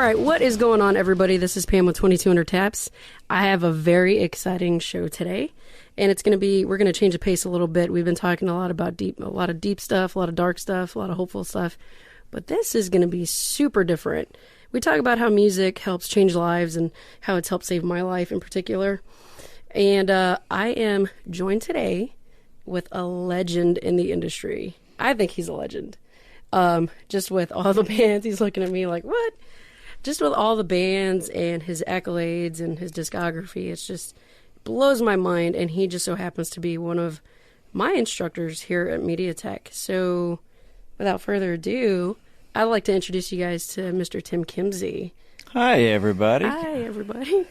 right, what is going on, everybody? This is Pam with 2200 Taps. I have a very exciting show today, and it's going to be, we're going to change the pace a little bit. We've been talking a lot about a lot of deep stuff, a lot of dark stuff, a lot of hopeful stuff, but this is going to be super different. We talk about how music helps change lives and how it's helped save my life in particular. And I am joined today with a legend in the industry. I think he's a legend. Just with all the bands, he's looking at me like, what? Just with all the bands and his accolades and his discography, it's just blows my mind. And he just so happens to be one of my instructors here at Media Tech. So without further ado, I'd like to introduce you guys to Mr. Tim Kimsey. Hi, everybody. Hi, everybody.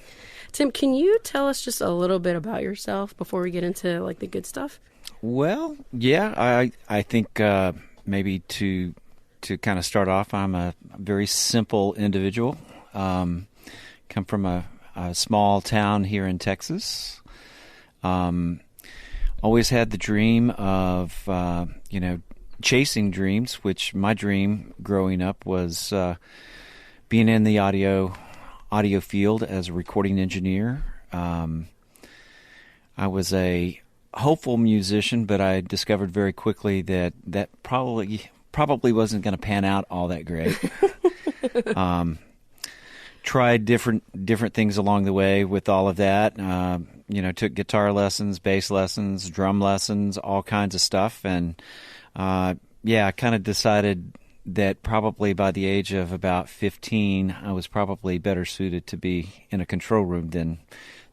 Tim, can you tell us just a little bit about yourself before we get into like the good stuff? Well, yeah, I think maybe to kind of start off, I'm a very simple individual. Come from a small town here in Texas. Always had the dream of, chasing dreams, which my dream growing up was being in the audio field as a recording engineer. I was a hopeful musician, but I discovered very quickly that probably wasn't going to pan out all that great. Tried different things along the way with all of that. Took guitar lessons, bass lessons, drum lessons, all kinds of stuff. And I kind of decided that probably by the age of about 15, I was probably better suited to be in a control room than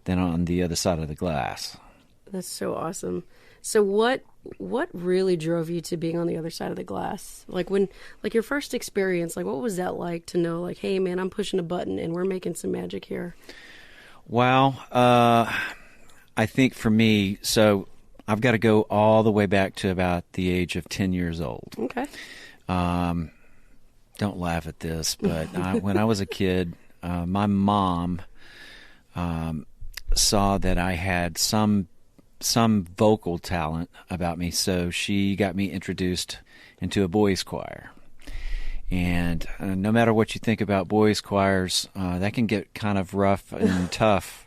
on the other side of the glass. That's so awesome. So what really drove you to being on the other side of the glass? Like your first experience, like what was that like to know like, hey man, I'm pushing a button and we're making some magic here? Well, I think for me, so I've got to go all the way back to about the age of 10 years old. Okay. Don't laugh at this, but when I was a kid, my mom saw that I had some vocal talent about me, so she got me introduced into a boys' choir. And no matter what you think about boys' choirs, that can get kind of rough and tough.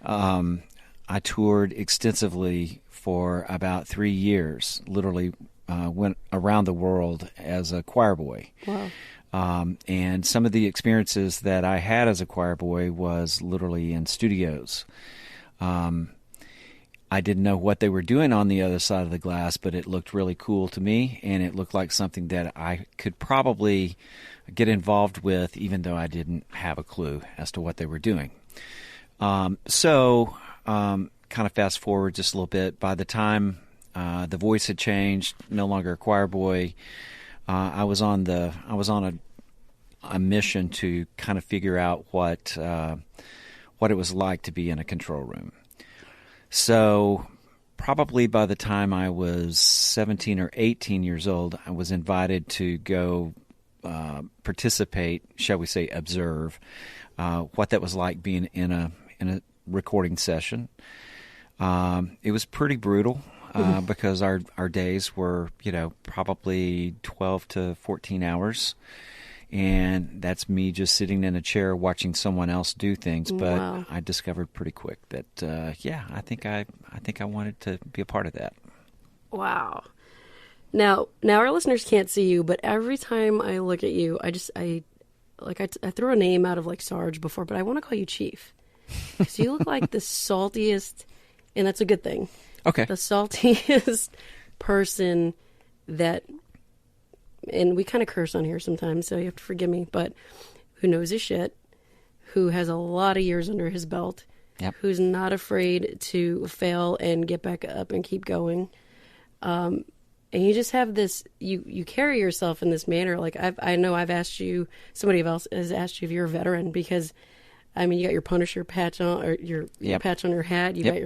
I toured extensively for about 3 years, literally went around the world as a choir boy. Wow. And some of the experiences that I had as a choir boy was literally in studios. I didn't know what they were doing on the other side of the glass, but it looked really cool to me, and it looked like something that I could probably get involved with, even though I didn't have a clue as to what they were doing. Kind of fast forward just a little bit. By the time the voice had changed, no longer a choir boy, I was on a mission to kind of figure out what it was like to be in a control room. So probably by the time I was 17 or 18 years old, I was invited to go participate, shall we say, observe what that was like being in a recording session. It was pretty brutal because our days were, probably 12 to 14 hours. And that's me just sitting in a chair watching someone else do things. But wow. I discovered pretty quick that, I think I wanted to be a part of that. Wow. Now our listeners can't see you, but every time I look at you, I threw a name out of like Sarge before, but I want to call you Chief. Because you look like the saltiest, and that's a good thing. Okay. The saltiest person that... And we kind of curse on here sometimes, so you have to forgive me, but who knows his shit, who has a lot of years under his belt, yep. Who's not afraid to fail and get back up and keep going. And you just have this, you carry yourself in this manner. Like I know I've asked you, somebody else has asked you if you're a veteran because, I mean, you got your Punisher patch on, or your yep. patch on your hat, you yep. got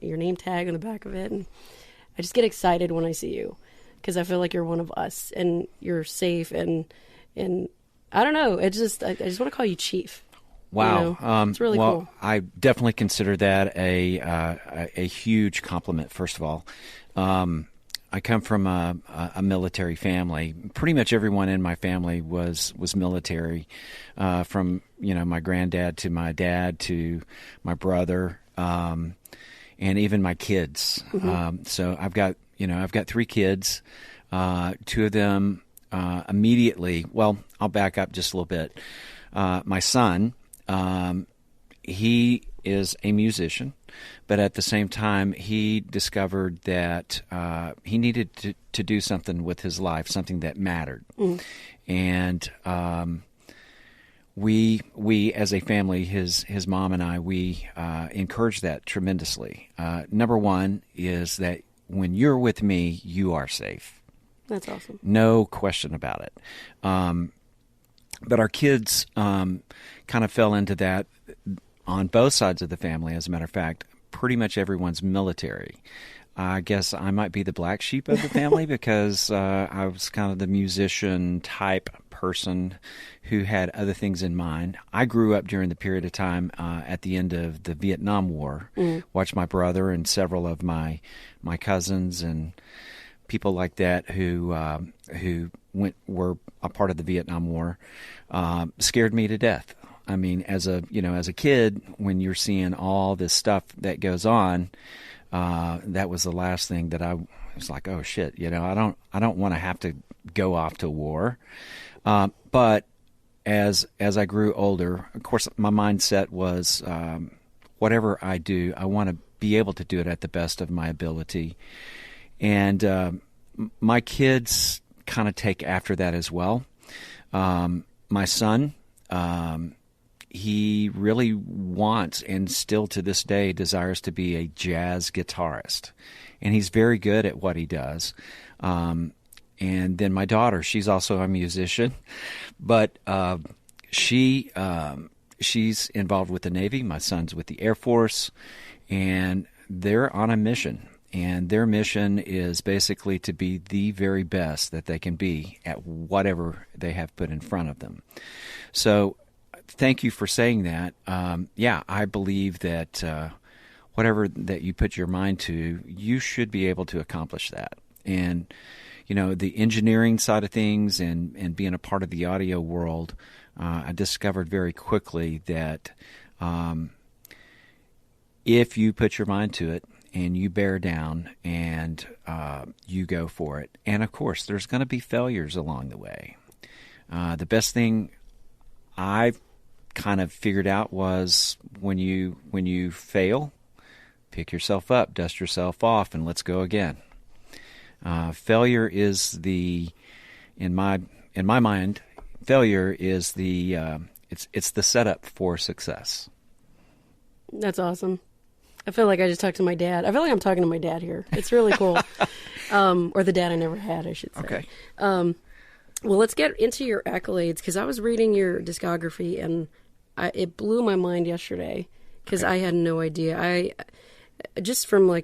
your name tag on the back of it, and I just get excited when I see you. Because I feel like you're one of us, and you're safe, and I don't know. I just want to call you Chief. Wow, it's really cool. I definitely consider that a huge compliment. First of all, I I come from a military family. Pretty much everyone in my family was military, from my granddad to my dad to my brother, and even my kids. So I've got 3 kids. 2 of them immediately. Well, I'll back up just a little bit. My son, he is a musician, but at the same time, he discovered that he needed to do something with his life, something that mattered. And we as a family, his mom and I, we encourage that tremendously. Number one is that when you're with me, you are safe. That's awesome. No question about it. But our kids kind of fell into that on both sides of the family. As a matter of fact, pretty much everyone's military. I guess I might be the black sheep of the family because I was kind of the musician type person who had other things in mind. I grew up during the period of time at the end of the Vietnam War. Watched my brother and several of my cousins and people like that who were a part of the Vietnam War. Scared me to death. I mean, as a kid, when you're seeing all this stuff that goes on, that was the last thing that I was like, oh shit, I don't want to have to go off to war. But as I grew older, of course, my mindset was, whatever I do, I want to be able to do it at the best of my ability. And my kids kind of take after that as well. My son, he really wants, and still to this day desires, to be a jazz guitarist. And he's very good at what he does. And then my daughter, she's also a musician, but she's involved with the Navy. My son's with the Air Force, and they're on a mission. And their mission is basically to be the very best that they can be at whatever they have put in front of them. So thank you for saying that. I believe that whatever that you put your mind to, you should be able to accomplish that. And, the engineering side of things and being a part of the audio world, I discovered very quickly that if you put your mind to it, and you bear down and you go for it. And of course, there's going to be failures along the way. The best thing I've kind of figured out was when you fail, pick yourself up, dust yourself off, and let's go again. Failure is in my mind, failure is it's the setup for success. That's awesome. I feel like I just talked to my dad. I feel like I'm talking to my dad here. It's really cool. Or the dad I never had, I should say. Okay. Well, let's get into your accolades, because I was reading your discography, and it blew my mind yesterday, because I had no idea. I just from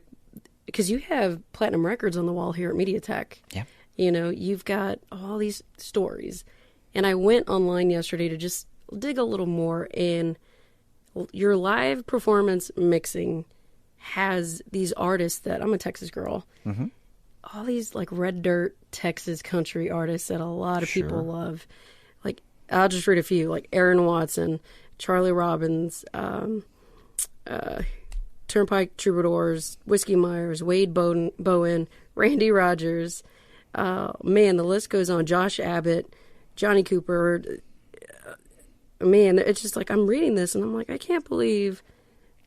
because you have platinum records on the wall here at MediaTek. Yeah. You've got all these stories. And I went online yesterday to just dig a little more, and your live performance mixing has these artists that, I'm a Texas girl, all these Red Dirt Texas country artists that a lot of people love. I'll just read a few, like Aaron Watson, Charlie Robbins, Turnpike Troubadours, Whiskey Myers, Wade Bowen, Randy Rogers. Man, the list goes on. Josh Abbott, Johnny Cooper. Man, it's just I'm reading this and I'm like, I can't believe,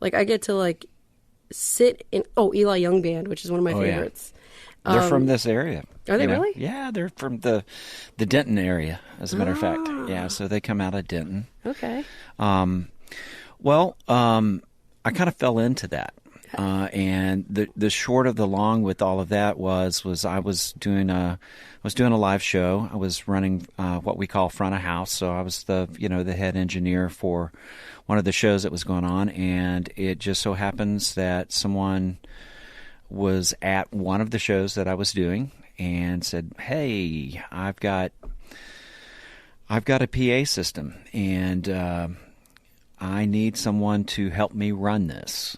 I get to sit in, Eli Young Band, which is one of my favorites. Yeah. They're from this area. Are they really? Yeah, they're from the Denton area, as a matter of fact. Yeah, so they come out of Denton. Okay. I kind of fell into that. And the short of the long with all of that was I was doing a live show. I was running what we call front of house. So I was the head engineer for one of the shows that was going on, and it just so happens that someone was at one of the shows that I was doing and said, "Hey, I've got a PA system, and I need someone to help me run this."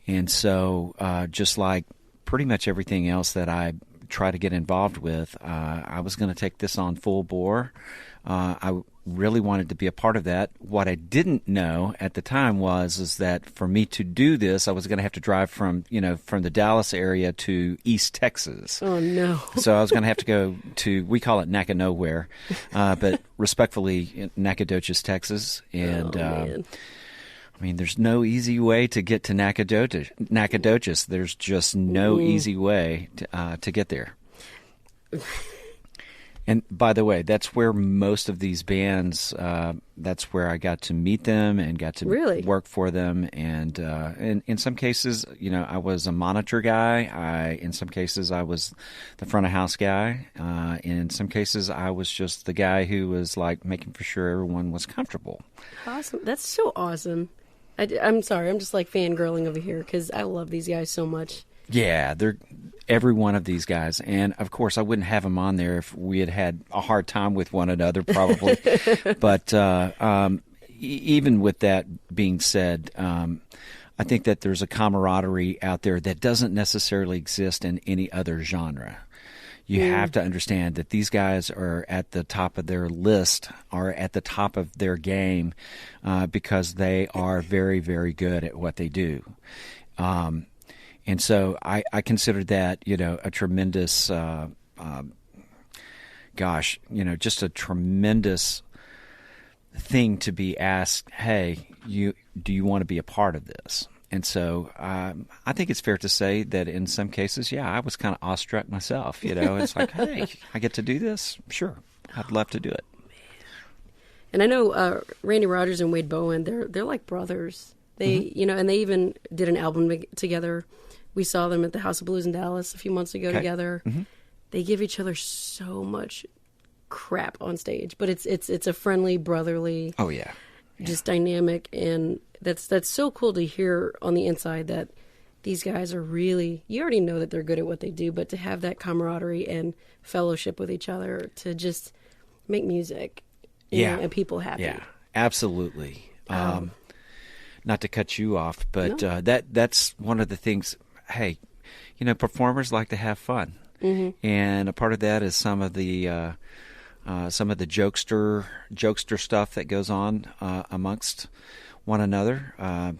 And so, just like pretty much everything else that I try to get involved with. I was going to take this on full bore. I really wanted to be a part of that. What I didn't know at the time is that for me to do this, I was going to have to drive from the Dallas area to East Texas. Oh, no. So I was going to have to go to, we call it Naca Nowhere, but respectfully, Nacogdoches, Texas. And, man. I mean, there's no easy way to get to Nacogdoches. There's just no easy way to get there. And by the way, that's where most of these bands, that's where I got to meet them and got to work for them. And in some cases, I was a monitor guy. In some cases, I was the front of house guy. In some cases, I was just the guy who was like making for sure everyone was comfortable. Awesome. That's so awesome. I'm sorry. I'm just like fangirling over here because I love these guys so much. Yeah, they're every one of these guys. And, of course, I wouldn't have them on there if we had a hard time with one another, probably. But even with that being said, I think that there's a camaraderie out there that doesn't necessarily exist in any other genre. You have to understand that these guys are at the top of their list, are at the top of their game because they are very, very good at what they do. And so I consider that, a tremendous, just a tremendous thing to be asked, hey, do you want to be a part of this? And so I think it's fair to say that in some cases, I was kind of awestruck myself. It's like, hey, I get to do this? Sure, I'd love to do it. And I know Randy Rogers and Wade Bowen, they're like brothers. They, and they even did an album together. We saw them at the House of Blues in Dallas a few months ago together. Mm-hmm. They give each other so much crap on stage, but it's a friendly, brotherly, just dynamic, and that's so cool to hear on the inside that these guys are really. You already know that they're good at what they do, but to have that camaraderie and fellowship with each other to just make music, you know, and people happy. Yeah, absolutely. Not to cut you off, but no. That's one of the things. Hey, performers like to have fun, and a part of that is some of the jokester stuff that goes on amongst one another. I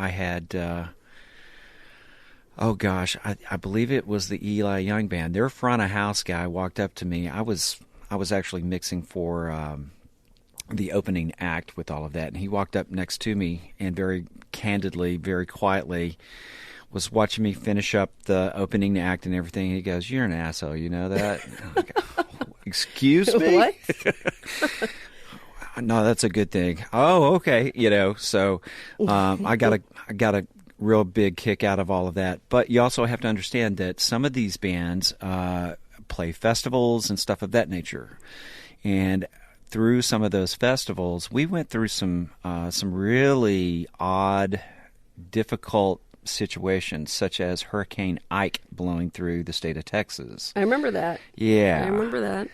had, I believe it was the Eli Young band. Their front of house guy walked up to me. I was actually mixing for the opening act with all of that, and he walked up next to me and very candidly, very quietly was watching me finish up the opening act and everything. He goes, "You're an asshole, you know that?" Like, excuse me? What? No, that's a good thing. Oh, okay. So I got a real big kick out of all of that. But you also have to understand that some of these bands play festivals and stuff of that nature. And through some of those festivals, we went through some really odd, difficult situations, such as Hurricane Ike blowing through the state of Texas. I remember that. Yeah. I remember that.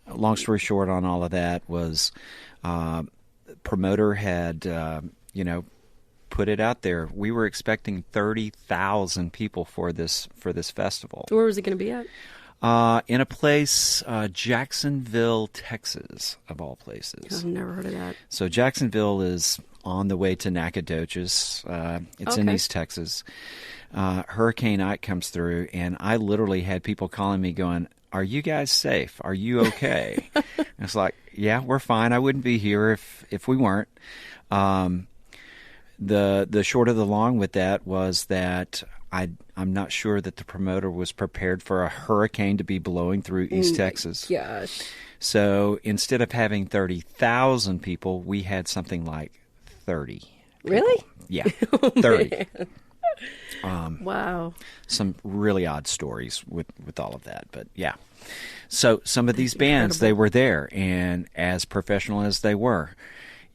Long story short on all of that was promoter had, put it out there. We were expecting 30,000 people for this festival. Where was it going to be at? In a place, Jacksonville, Texas, of all places. I've never heard of that. So Jacksonville is on the way to Nacogdoches. It's in East Texas. Hurricane Ike comes through, and I literally had people calling me going, "Are you guys safe? Are you okay?" It's like, yeah, we're fine. I wouldn't be here if we weren't. The short of the long with that was that I'm not sure that the promoter was prepared for a hurricane to be blowing through East Texas. Gosh. So instead of having 30,000 people, we had something like 30 people. Really? Yeah, 30. Wow. Some really odd stories with all of that, but yeah. So some of these bands, they were there, and as professional as they were,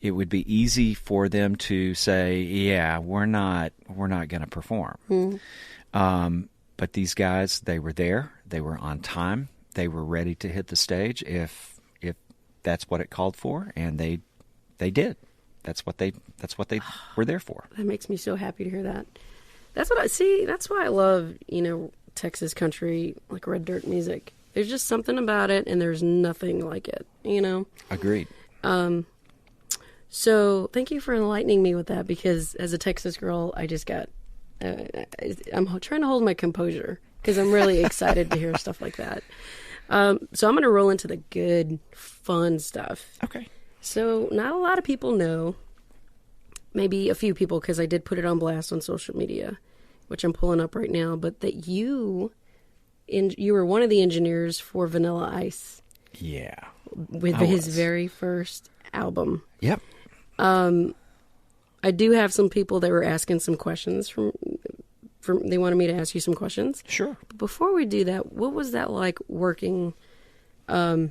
it would be easy for them to say, "Yeah, we're not going to perform." But these guys, they were there. They were on time. They were ready to hit the stage if that's what it called for, and they did. That's what they were there for. That makes me so happy to hear that. That's what I see. That's why I love, Texas country, like red dirt music. There's just something about it, and there's nothing like it, you know? Agreed. So thank you for enlightening me with that, because as a Texas girl, I just got, I'm trying to hold my composure because I'm really excited to hear stuff like that. So I'm going to roll into the good, fun stuff. Okay. So not a lot of people know, maybe a few people, because I did put it on blast on social media, which I'm pulling up right now, but that you were one of the engineers for Vanilla Ice. Yeah. With his very first album. Yep. I do have some people that were asking some questions from they wanted me to ask you some questions. Sure. But before we do that, what was that like working? I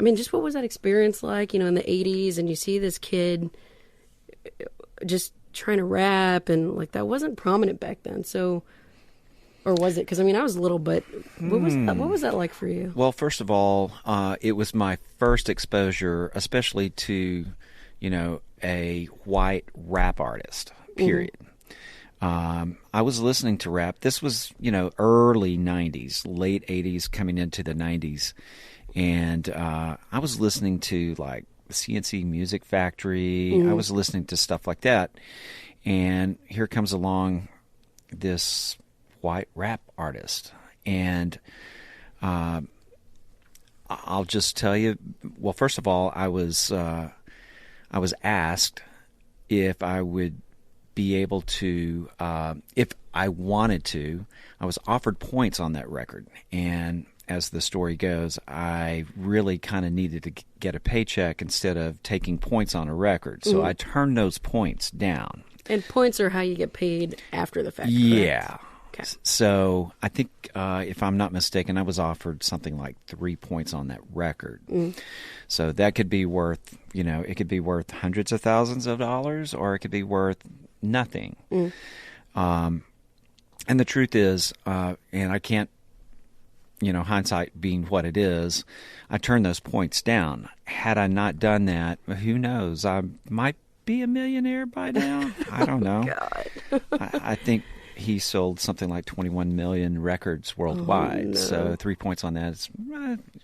mean, just what was that experience like, you know, in the 80s, and you see this kid just trying to rap, and like that wasn't prominent back then. So, or was it? Because I mean, I was little, but what was that like for you? Well, first of all, it was my first exposure, especially to, you know, a white rap artist, period. I was listening to rap. This was, you know, early 90s, late 80s, coming into the 90s. And I was listening to, like, CNC Music Factory. I was listening to stuff like that. And here comes along this white rap artist. And I'll just tell you, well, first of all, I was asked if I would be able to, if I wanted to. I was offered points on that record, and as the story goes, I really kind of needed to get a paycheck instead of taking points on a record, so I turned those points down. And points are how you get paid after the fact, Yeah. correct? Okay. So I think, if I'm not mistaken, I was offered something like 3 points on that record. So that could be worth, you know, it could be worth hundreds of thousands of dollars, or it could be worth nothing. And the truth is, and I can't, you know, hindsight being what it is, I turned those points down. Had I not done that, who knows? I might be a millionaire by now. I don't know. God. I think he sold something like 21 million records worldwide. Oh, no. So 3 points on that,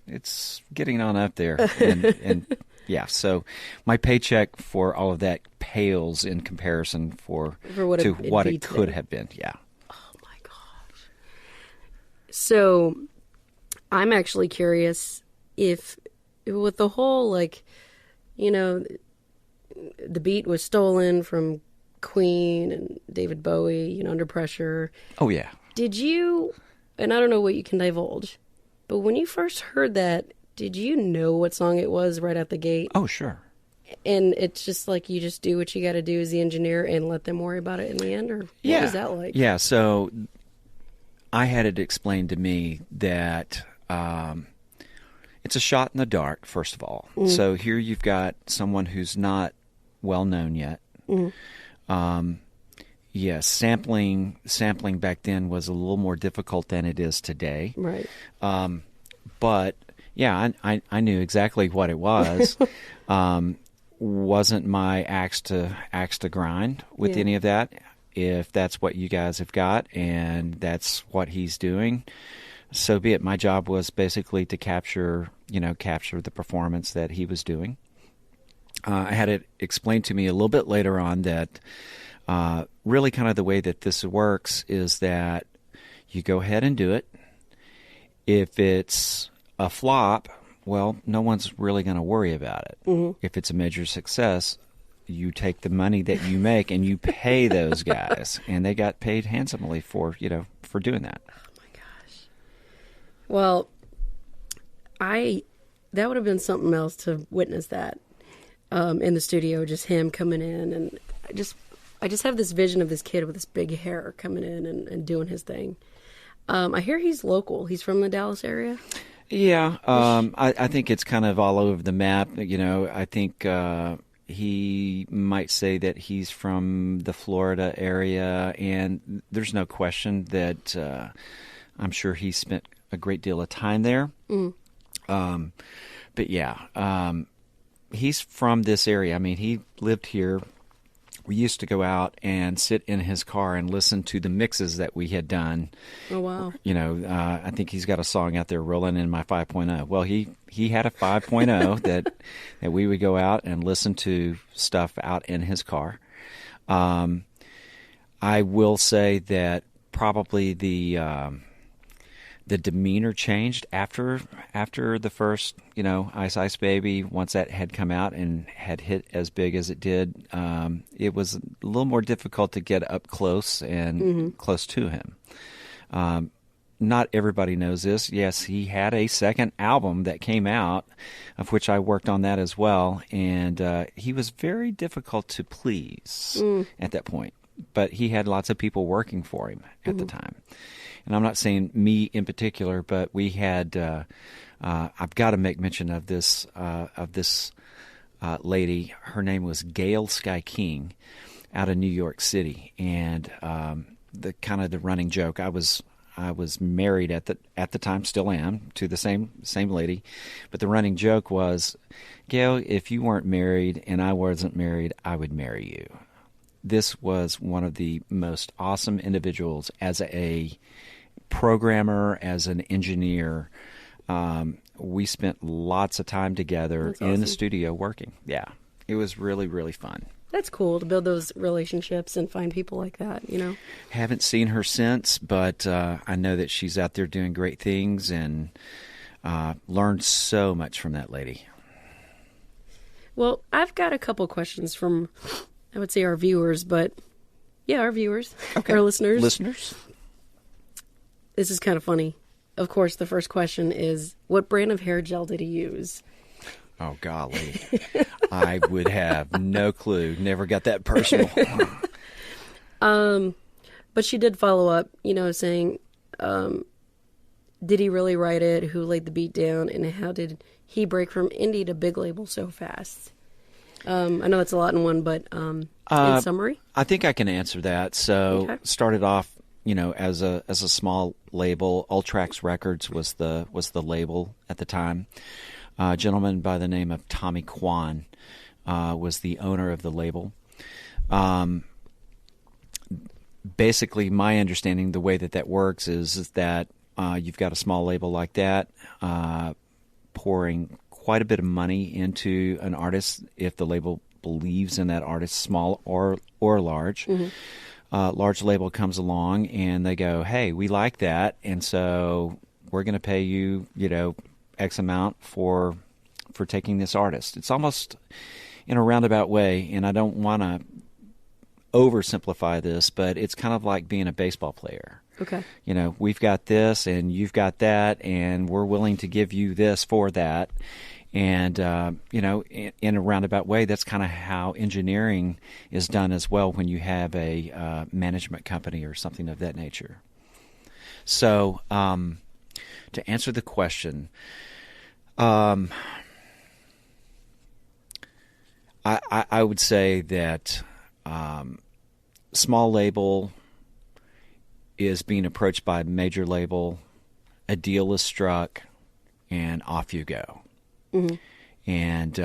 it's getting on up there. And yeah, so my paycheck for all of that pales in comparison to what it could have been. Yeah. Oh my gosh. So I'm actually curious if with the whole, like, you know, the beat was stolen from Queen and David Bowie, you know, Under Pressure. Oh, yeah. Did you, and I don't know what you can divulge, but when you first heard that, did you know what song it was right out the gate? Oh, sure. And it's just like you just do what you got to do as the engineer and let them worry about it in the end? Or what was that like? Yeah, so I had it explained to me that it's a shot in the dark, first of all. So here you've got someone who's not well known yet. Yes, sampling back then was a little more difficult than it is today. Right. But yeah, I knew exactly what it was. Wasn't my axe to grind with any of that. If that's what you guys have got and that's what he's doing, so be it. My job was basically to capture the performance that he was doing. I had it explained to me a little bit later on that really kind of the way that this works is that you go ahead and do it. If it's a flop, well, no one's really going to worry about it. If it's a major success, you take the money that you make and you pay those guys, and they got paid handsomely for doing that. Oh my gosh. Well, that would have been something else to witness that in the studio, just him coming in, and I just have this vision of this kid with this big hair coming in and doing his thing. I hear he's local. He's from the Dallas area. Yeah, I think it's kind of all over the map. You know, I think he might say that he's from the Florida area, and there's no question that I'm sure he spent a great deal of time there. But yeah, he's from this area. I mean, he lived here we used to go out and sit in his car and listen to the mixes that we had done. Oh, wow. I think he's got a song out there, Rolling in My 5.0. Well, he had a 5.0 that we would go out and listen to stuff out in his car. I will say that probably the demeanor changed after the first, Ice Ice Baby. Once that had come out and had hit as big as it did, it was a little more difficult to get up close and close to him. Not everybody knows this. Yes, he had a second album that came out, of which I worked on that as well, and he was very difficult to please at that point. But he had lots of people working for him at the time. And I'm not saying me in particular, but we had. I've got to make mention of this lady. Her name was Gail Sky King, out of New York City, and the running joke. I was married at the time, still am, to the same lady, but the running joke was, Gail, if you weren't married and I wasn't married, I would marry you. This was one of the most awesome individuals as a programmer, as an engineer. We spent lots of time together in the studio working. Yeah, it was really, really fun. That's cool to build those relationships and find people like that, Haven't seen her since, but I know that she's out there doing great things, and learned so much from that lady. Well, I've got a couple questions from, I would say, our viewers, but yeah, our viewers, our listeners. This is kind of funny. Of course, the first question is, what brand of hair gel did he use? Oh, golly. I would have no clue. Never got that personal. But she did follow up, saying, did he really write it? Who laid the beat down? And how did he break from indie to big label so fast? I know that's a lot in one, but in summary? I think I can answer that. So started off, as a small label. Ultrax Records was the label at the time. A gentleman by the name of Tommy Kwan was the owner of the label. Basically, my understanding, the way that works is that you've got a small label like that pouring quite a bit of money into an artist if the label believes in that artist, small or large. Large label comes along and they go, hey, we like that, and so we're going to pay you, X amount for taking this artist. It's almost in a roundabout way, and I don't want to oversimplify this, but it's kind of like being a baseball player. Okay. We've got this and you've got that, and we're willing to give you this for that. And, in a roundabout way, that's kind of how engineering is done as well when you have a management company or something of that nature. So, to answer the question, I would say that small label is being approached by a major label, a deal is struck, and off you go. And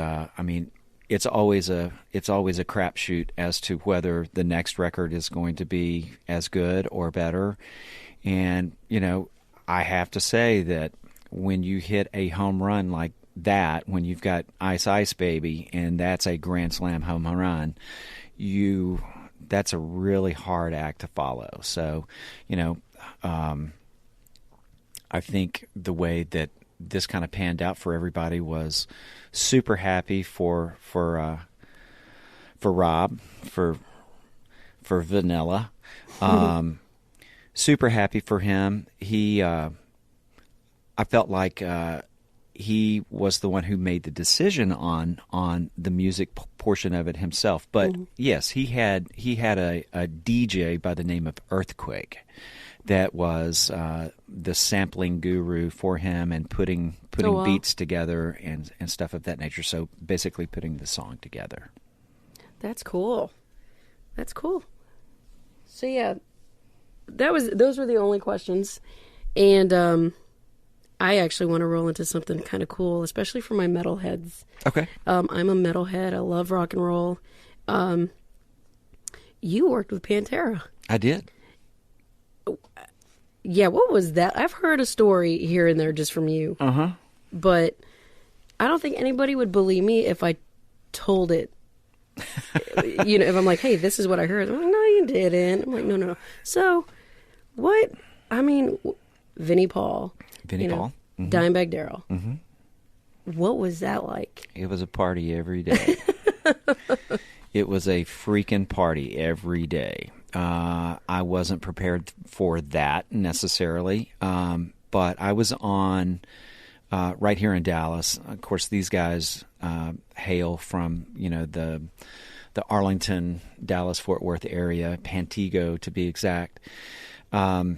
it's always a crapshoot as to whether the next record is going to be as good or better. And I have to say that when you hit a home run like that, when you've got Ice Ice Baby and that's a grand slam home run, that's a really hard act to follow. So, I think the way that this kind of panned out for everybody was super happy for Rob, for Vanilla. Super happy for him. I felt like he was the one who made the decision on the music portion of it himself. But yes, he had a DJ by the name of Earthquake that was the sampling guru for him and putting beats together and stuff of that nature. So basically putting the song together. That's cool. So yeah, those were the only questions. And I actually want to roll into something kind of cool, especially for my metalheads. Okay. I'm a metalhead. I love rock and roll. You worked with Pantera. I did. Yeah, what was that? I've heard a story here and there just from you. Uh-huh. But I don't think anybody would believe me if I told it. If I'm like, hey, this is what I heard. I'm like, no, you didn't. I'm like, no. So, what? I mean, Vinnie Paul. Paul. Mm-hmm. Dimebag Darrell. Mm-hmm. What was that like? It was a party every day. It was a freaking party every day. I wasn't prepared for that necessarily, but I was on right here in Dallas. Of course, these guys hail from the Arlington, Dallas, Fort Worth area, Pantego to be exact. But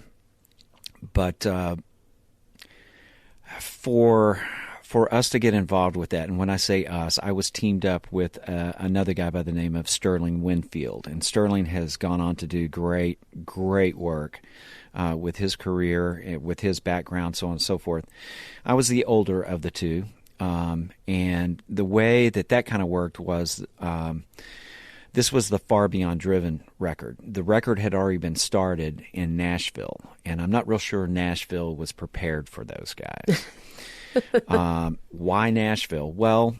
for us to get involved with that, and when I say us, I was teamed up with another guy by the name of Sterling Winfield, and Sterling has gone on to do great work with his career, with his background, so on and so forth. I was the older of the two, and the way that kind of worked was this was the Far Beyond Driven record. The record had already been started in Nashville, and I'm not real sure Nashville was prepared for those guys. Why Nashville? Well,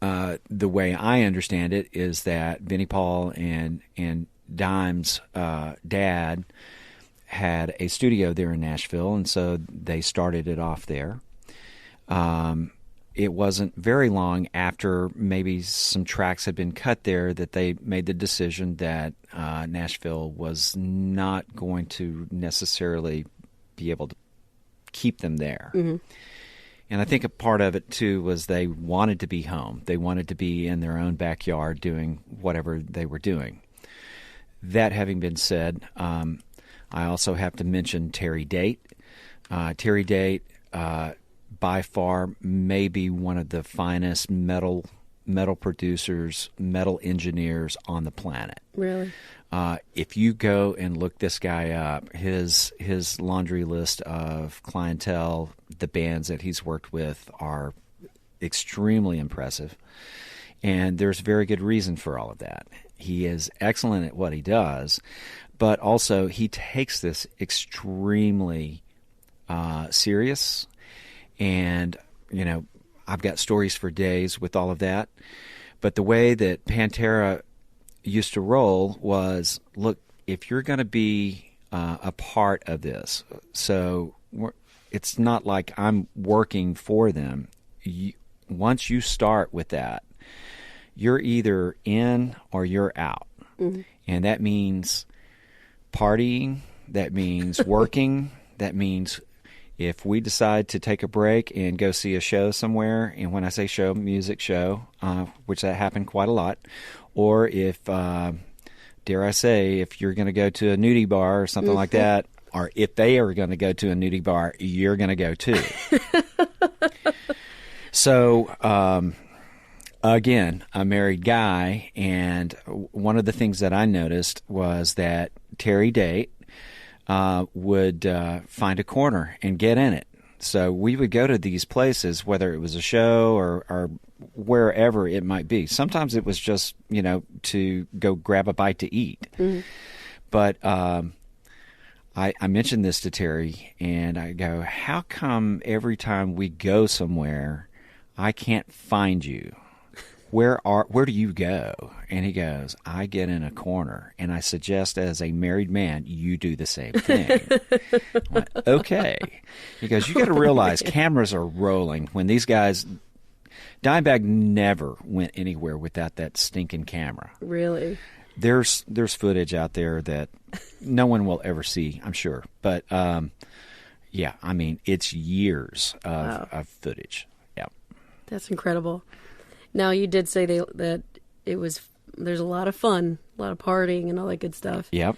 the way I understand it is that Vinnie Paul and Dime's dad had a studio there in Nashville, and so they started it off there. It wasn't very long after maybe some tracks had been cut there that they made the decision that Nashville was not going to necessarily be able to keep them there. Mm-hmm. And I think a part of it, too, was they wanted to be home. They wanted to be in their own backyard doing whatever they were doing. That having been said, I also have to mention Terry Date. Terry Date, by far, may be one of the finest metal producers, metal engineers on the planet. Really? If you go and look this guy up, his laundry list of clientele, the bands that he's worked with are extremely impressive. And there's very good reason for all of that. He is excellent at what he does, but also he takes this extremely serious. And, I've got stories for days with all of that. But the way that Pantera used to roll was, look, if you're going to be a part of this, so it's not like I'm working for them. Once you start with that, you're either in or you're out. Mm-hmm. And that means partying, that means working, that means if we decide to take a break and go see a show somewhere, and when I say show, music show, which that happened quite a lot, or if, dare I say, if you're going to go to a nudie bar or something like that, or if they are going to go to a nudie bar, you're going to go too. So, again, a married guy, and one of the things that I noticed was that Terry Date would find a corner and get in it. So we would go to these places, whether it was a show or wherever it might be. Sometimes it was just, to go grab a bite to eat. Mm-hmm. But I mentioned this to Terry, and I go, how come every time we go somewhere, I can't find you? Where do you go? And he goes, I get in a corner, and I suggest as a married man, you do the same thing. I went, okay. He goes, you got to realize cameras are rolling. When these guys, Dimebag never went anywhere without that stinking camera. Really? There's footage out there that no one will ever see, I'm sure. But, yeah, I mean, it's years of footage. Yeah. That's incredible. Now, you did say that there's a lot of fun, a lot of partying and all that good stuff. Yep.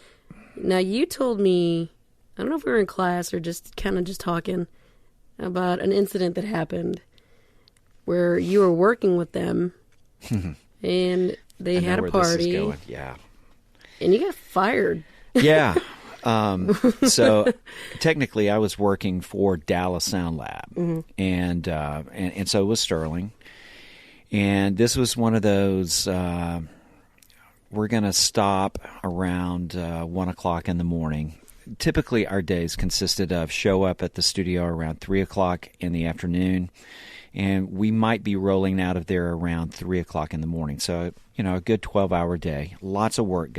Now, you told me, I don't know if we were in class or just talking about an incident that happened where you were working with them and they had a party. This is going. Yeah. And you got fired. Yeah. So technically I was working for Dallas Sound Lab, mm-hmm. and so was Sterling. And this was one of those we're gonna stop around 1 o'clock in the morning. Typically, our days consisted of show up at the studio around 3 o'clock in the afternoon, and we might be rolling out of there around 3 o'clock in the morning. So, a good 12-hour day. Lots of work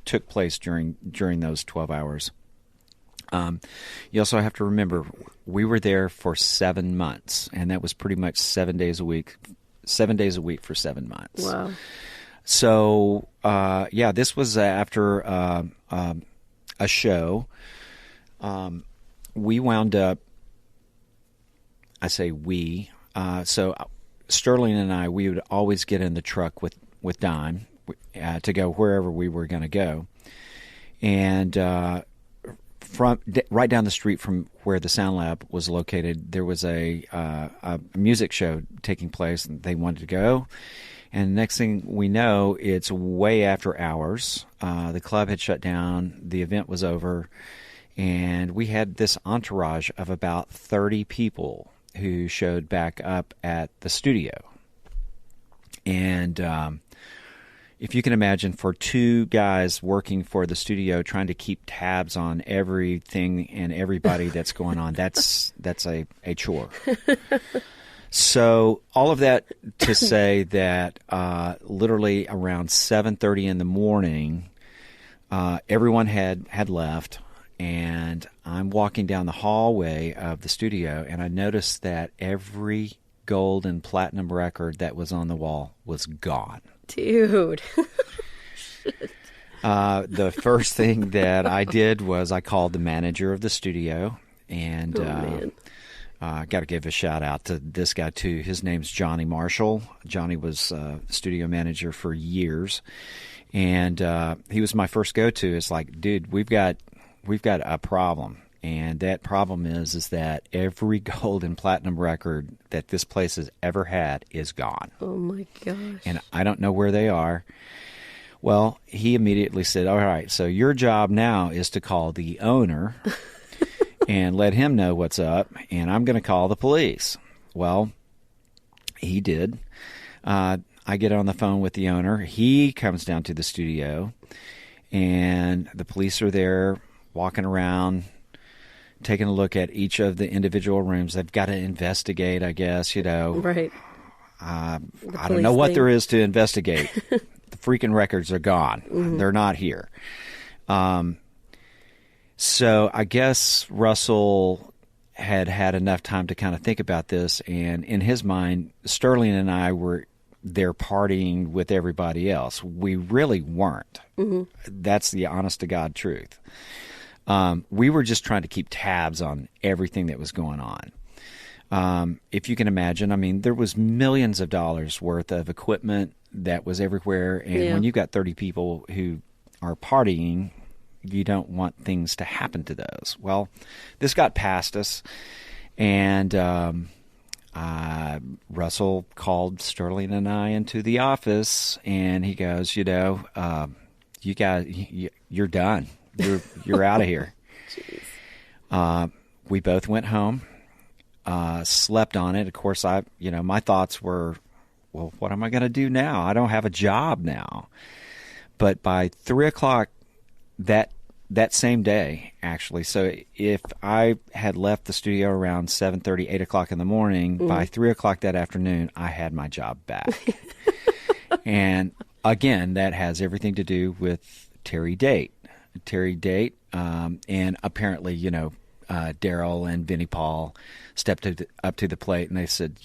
took place during those 12 hours. You also have to remember, we were there for 7 months, and that was pretty much 7 days a week for 7 months. Wow. So, this was after a show. We wound up, I say we, so Sterling and I, we would always get in the truck with Dime to go wherever we were going to go. And from right down the street from where the Sound Lab was located, there was a music show taking place, and they wanted to go. And next thing we know, it's way after hours. The club had shut down. The event was over. And we had this entourage of about 30 people who showed back up at the studio. And if you can imagine, for two guys working for the studio, trying to keep tabs on everything and everybody that's going on, that's a chore. So all of that to say that literally around 7:30 in the morning, everyone had left, and I'm walking down the hallway of the studio, and I noticed that every gold and platinum record that was on the wall was gone. Dude. The first thing that I did was I called the manager of the studio, and got to give a shout out to this guy too. His name's Johnny Marshall. Johnny was studio manager for years, and he was my first go-to. It's like, dude, we've got a problem, and that problem is that every gold and platinum record that this place has ever had is gone. Oh my gosh! And I don't know where they are. Well, he immediately said, "All right, so your job now is to call the owner." And let him know what's up, and I'm going to call the police. Well, he did. I get on the phone with the owner. He comes down to the studio, and the police are there walking around, taking a look at each of the individual rooms. They've got to investigate, I guess, Right. I don't know what there is to investigate. The freaking records are gone. Mm-hmm. They're not here. So I guess Russell had enough time to kind of think about this, and in his mind, Sterling and I were there partying with everybody else. We really weren't. Mm-hmm. That's the honest-to-God truth. We were just trying to keep tabs on everything that was going on. If you can imagine, I mean, there was millions of dollars worth of equipment that was everywhere, and when you've got 30 people who are partying, you don't want things to happen to those. Well, this got past us, and Russell called Sterling and I into the office, and he goes, you guys, you're done. You're out of here. We both went home, slept on it. Of course, my thoughts were, well, what am I going to do now? I don't have a job now. But by 3 o'clock that same day, actually, so if I had left the studio around 7:30, 8 o'clock in the morning, by 3 o'clock that afternoon, I had my job back. And again, that has everything to do with Terry Date. And apparently, Daryl and Vinnie Paul stepped up to the plate, and they said,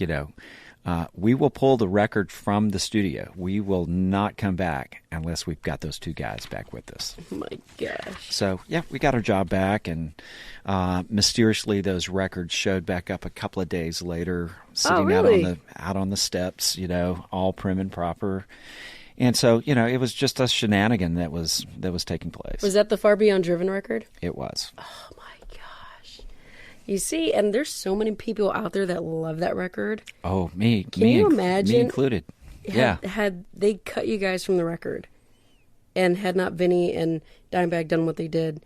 we will pull the record from the studio. We will not come back unless we've got those two guys back with us. Oh my gosh. So, we got our job back, and mysteriously those records showed back up a couple of days later, sitting out on the steps, all prim and proper. And so, it was just a shenanigan that was taking place. Was that the Far Beyond Driven record? It was. Oh my gosh. You see, and there's so many people out there that love that record. Oh, me. Can you imagine? Me included. Had they cut you guys from the record, and had not Vinny and Dimebag done what they did,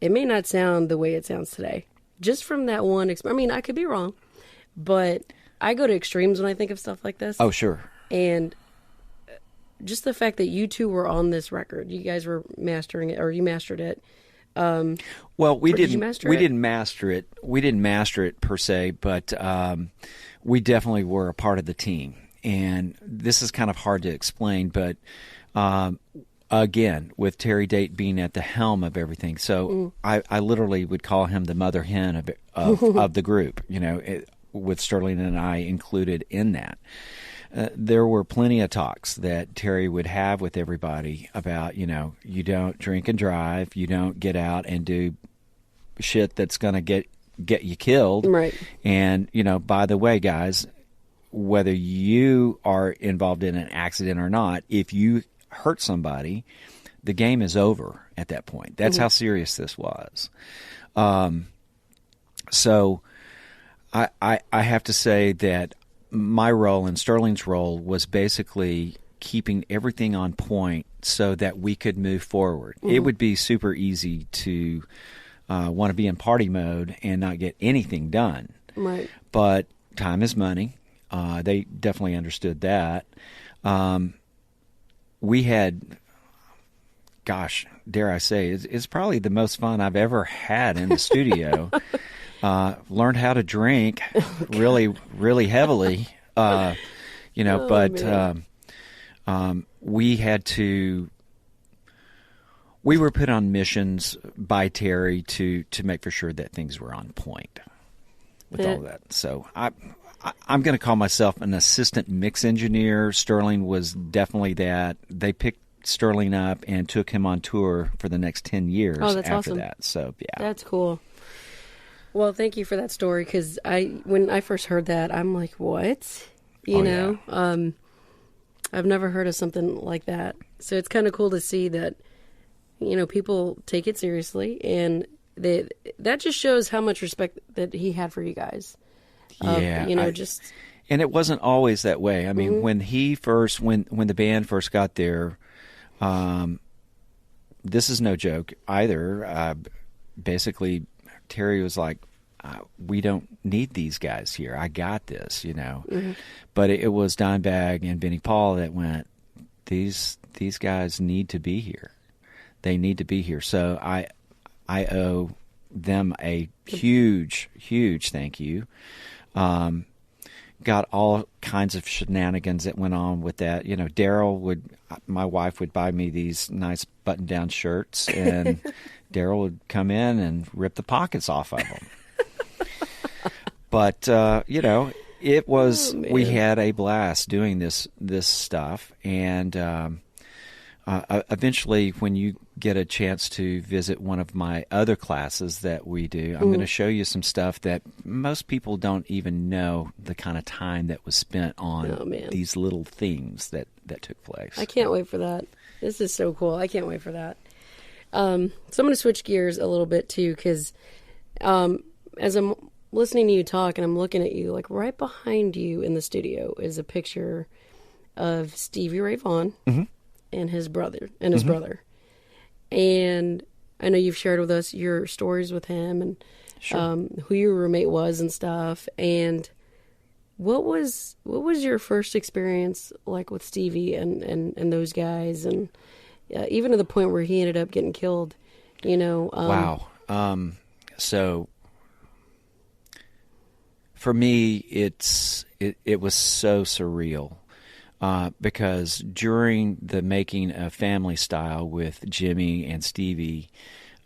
it may not sound the way it sounds today. Just from that one I mean, I could be wrong, but I go to extremes when I think of stuff like this. Oh, sure. And just the fact that you two were on this record, you guys were mastering it, or you mastered it. Well, we didn't. Did you master we it? didn't master it. We didn't master it per se, but we definitely were a part of the team. And this is kind of hard to explain, but again, with Terry Date being at the helm of everything, so I literally would call him the mother hen of the group. With Sterling and I included in that. There were plenty of talks that Terry would have with everybody about, you don't drink and drive, you don't get out and do shit that's going to get you killed. Right. And, by the way, guys, whether you are involved in an accident or not, if you hurt somebody, the game is over at that point. That's how serious this was. So I have to say that my role and Sterling's role was basically keeping everything on point so that we could move forward. It would be super easy to want to be in party mode and not get anything done. Right. But time is money. They definitely understood that. We had, gosh, dare I say, it's probably the most fun I've ever had in the studio. Learned how to drink really, really heavily, but we had to. We were put on missions by Terry to make for sure that things were on point with all that. So I'm going to call myself an assistant mix engineer. Sterling was definitely that. They picked Sterling up and took him on tour for the next 10 years that's after awesome. that. So, yeah. That's cool. Well, thank you for that story, because when I first heard that, I'm like, what? Yeah. I've never heard of something like that. So it's kind of cool to see that, people take it seriously, and that just shows how much respect that he had for you guys. Yeah. And it wasn't always that way. I mean, when the band first got there, this is no joke either. Basically, Terry was like, we don't need these guys here. I got this, But it was Dimebag and Benny Paul that went, these guys need to be here. They need to be here. So I owe them a huge, huge thank you. Got all kinds of shenanigans that went on with that. My wife would buy me these nice button-down shirts, and Daryl would come in and rip the pockets off of them. But, it was, we had a blast doing this stuff. And eventually, when you get a chance to visit one of my other classes that we do, I'm going to show you some stuff that most people don't even know the kind of time that was spent on these little things that took place. I can't wait for that. This is so cool. I can't wait for that. So I'm going to switch gears a little bit too, because as I'm listening to you talk and I'm looking at you, like right behind you in the studio is a picture of Stevie Ray Vaughan and his brother. And I know you've shared with us your stories with him and who your roommate was and stuff. And what was your first experience like with Stevie and those guys, and even to the point where he ended up getting killed? Wow. So for me, it was so surreal. Because during the making of Family Style with Jimmy and Stevie,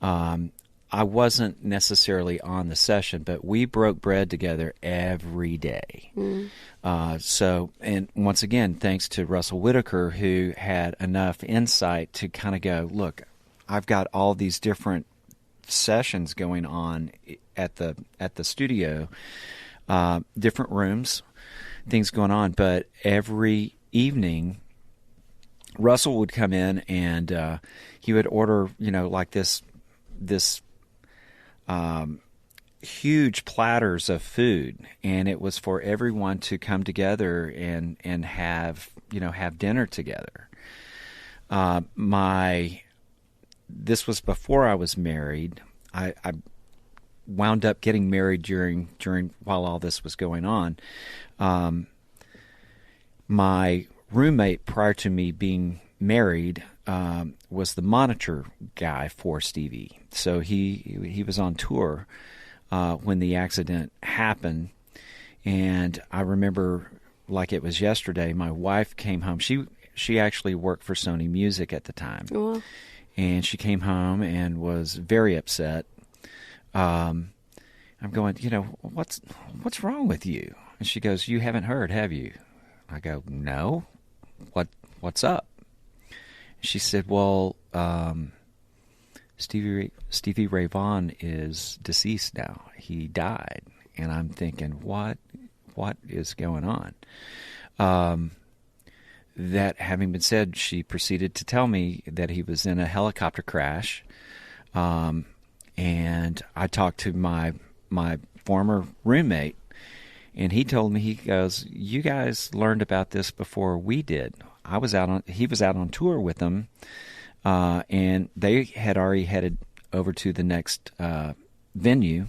I wasn't necessarily on the session, but we broke bread together every day. And once again, thanks to Russell Whitaker, who had enough insight to kind of go, look, I've got all these different sessions going on at the studio, different rooms, things going on, but every evening Russell would come in and he would order, like this huge platters of food, and it was for everyone to come together and have dinner together. This was before I was married. I wound up getting married during while all this was going on. My roommate prior to me being married was the monitor guy for Stevie. So he was on tour when the accident happened, and I remember like it was yesterday. My wife came home. She actually worked for Sony Music at the time, and she came home and was very upset. I'm going, what's wrong with you? And she goes, you haven't heard, have you? I go, no. What's up? She said, well, Stevie Ray Vaughan is deceased now. He died. And I'm thinking, what is going on? That having been said, she proceeded to tell me that he was in a helicopter crash. And I talked to my former roommate, and he told me, he goes, you guys learned about this before we did. He was out on tour with them, and they had already headed over to the next venue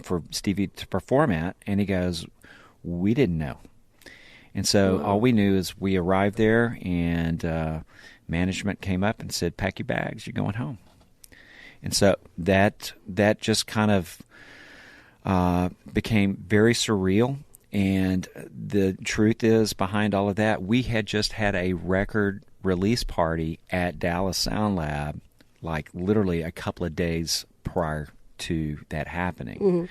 for Stevie to perform at, and he goes, we didn't know. And so all we knew is we arrived there, and management came up and said, pack your bags, you're going home. And so that just kind of became very surreal. And the truth is, behind all of that, we had just had a record release party at Dallas Sound Lab, like literally a couple of days prior to that happening. Mm-hmm.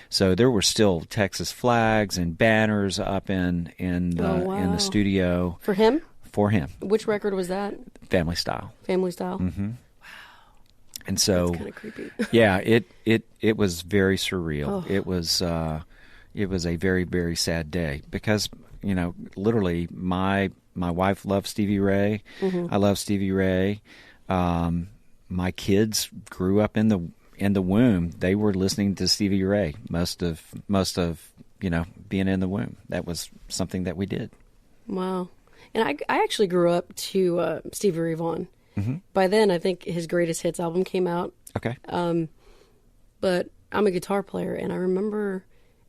So there were still Texas flags and banners up in the studio. For him? For him. Which record was that? Family Style. Family Style? Mm-hmm. And so, that's kind of creepy. Yeah, it was very surreal. Oh. It was a very, very sad day because, literally my wife loved Stevie Ray. Mm-hmm. I love Stevie Ray. My kids grew up in the womb. They were listening to Stevie Ray most of being in the womb. That was something that we did. Wow. And I actually grew up to Stevie Ray Vaughan. Mm-hmm. By then, I think his Greatest Hits album came out. Okay. But I'm a guitar player, and I remember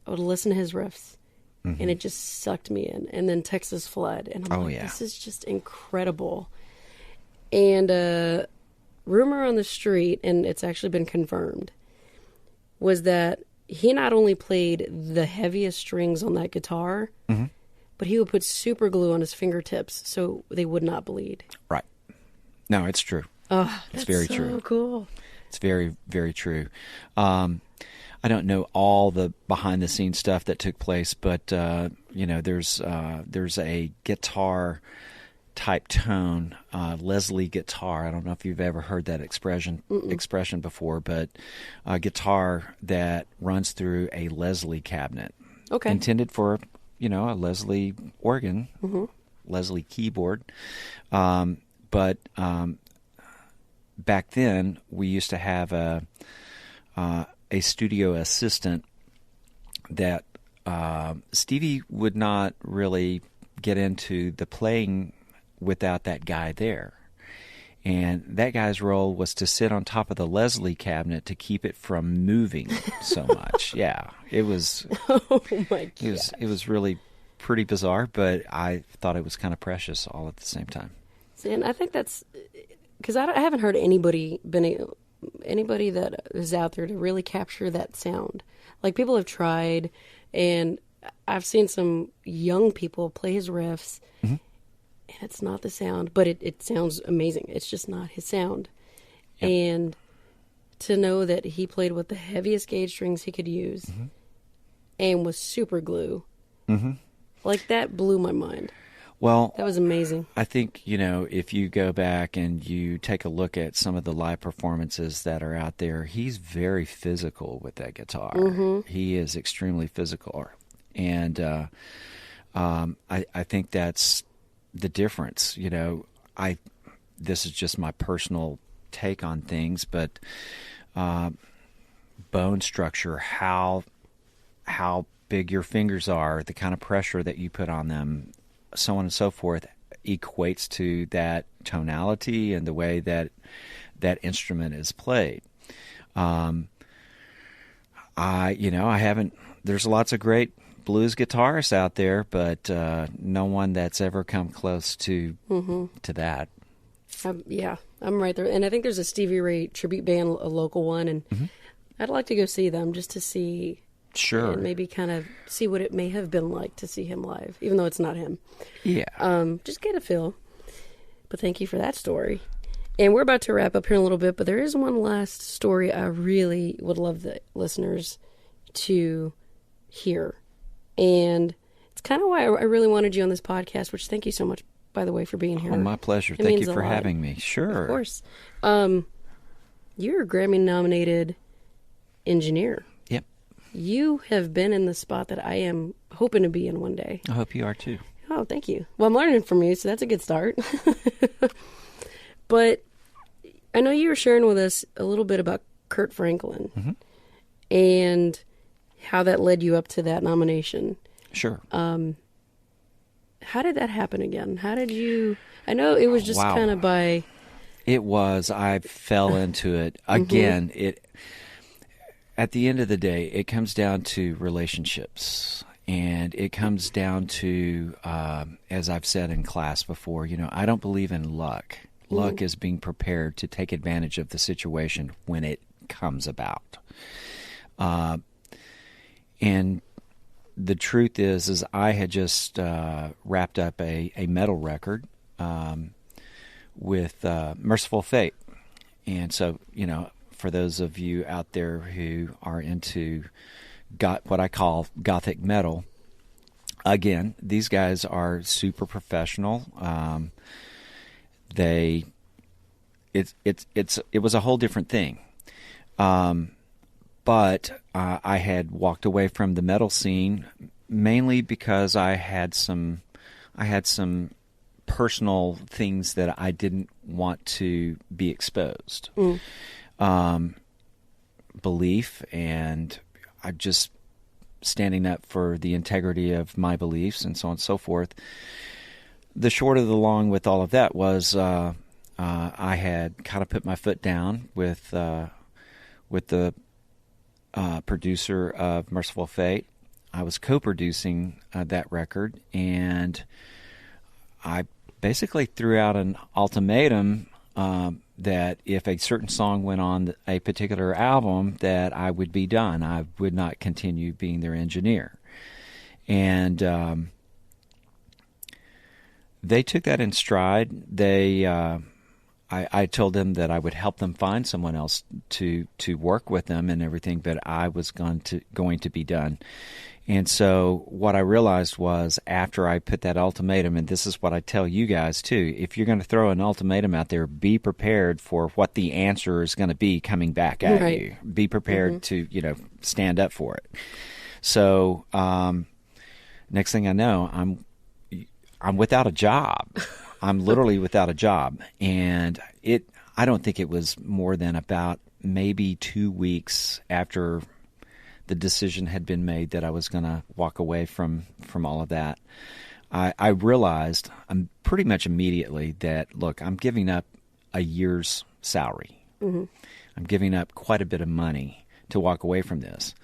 I would listen to his riffs, mm-hmm. and it just sucked me in. And then Texas Flood, and I'm this is just incredible. And rumor on the street, and it's actually been confirmed, was that he not only played the heaviest strings on that guitar, mm-hmm. but he would put super glue on his fingertips so they would not bleed. Right. No, it's true. Oh, it's very so true. Cool. It's very, very true. I don't know all the behind the scenes stuff that took place, but there's a guitar type tone, Leslie guitar. I don't know if you've ever heard that expression before, but a guitar that runs through a Leslie cabinet. Okay. Intended for a Leslie organ, mm-hmm. Leslie keyboard. But back then, we used to have a studio assistant that Stevie would not really get into the playing without that guy there. And that guy's role was to sit on top of the Leslie cabinet to keep it from moving so much. Yeah, it was. Oh my God! It was really pretty bizarre, but I thought it was kind of precious all at the same time. And I think that's because I haven't heard anybody that is out there to really capture that sound. Like, people have tried, and I've seen some young people play his riffs, mm-hmm. and it's not the sound, but it sounds amazing. It's just not his sound. Yep. And to know that he played with the heaviest gauge strings he could use, mm-hmm. and was super glue, mm-hmm. like, that blew my mind. Well, that was amazing. I think, if you go back and you take a look at some of the live performances that are out there, he's very physical with that guitar. Mm-hmm. He is extremely physical. And I think that's the difference. This is just my personal take on things, but bone structure, how big your fingers are, the kind of pressure that you put on them, so on and so forth, equates to that tonality and the way that that instrument is played. I haven't. There's lots of great blues guitarists out there, but no one that's ever come close to that. Yeah, I'm right there. And I think there's a Stevie Ray tribute band, a local one, and I'd like to go see them just to see. Sure. And maybe kind of see what it may have been like to see him live, even though it's not him. Yeah. Just get a feel. But thank you for that story. And we're about to wrap up here in a little bit, but there is one last story I really would love the listeners to hear. And it's kind of why I really wanted you on this podcast, which thank you so much, by the way, for being here. Oh, my pleasure. Thank you for having me. Sure. Of course. You're a Grammy-nominated engineer. Yep. You have been in the spot that I am hoping to be in one day. I hope you are too. Oh, thank you. Well, I'm learning from you, so that's a good start. But I know you were sharing with us a little bit about Kirk Franklin and how that led you up to that nomination. Sure. How did that happen again? How did you... I know it was just kind of by... It was. I fell into it. Again, at the end of the day, it comes down to relationships. And it comes down to, as I've said in class before, I don't believe in luck. Luck is being prepared to take advantage of the situation when it comes about. And the truth is I had just wrapped up a metal record with Merciful Fate. And so, for those of you out there who are into what I call gothic metal, again, these guys are super professional. It was a whole different thing. But I had walked away from the metal scene mainly because I had some personal things that I didn't want to be exposed. Belief, and I'm just standing up for the integrity of my beliefs and so on and so forth. The short of the long with all of that was I had kind of put my foot down with the producer of Merciful Fate. I was co-producing that record, and I basically threw out an ultimatum that if a certain song went on a particular album, that I would be done. I would not continue being their engineer. And they took that in stride. I told them that I would help them find someone else to work with them and everything, but I was going to be done. And so what I realized was, after I put that ultimatum, and this is what I tell you guys too, if you're going to throw an ultimatum out there, be prepared for what the answer is going to be coming back at you. Be prepared to, stand up for it. So next thing I know, I'm without a job. I'm literally without a job. And I don't think it was more than about maybe 2 weeks after the decision had been made that I was going to walk away from all of that. I realized pretty much immediately that, look, I'm giving up a year's salary. I'm giving up quite a bit of money to walk away from this.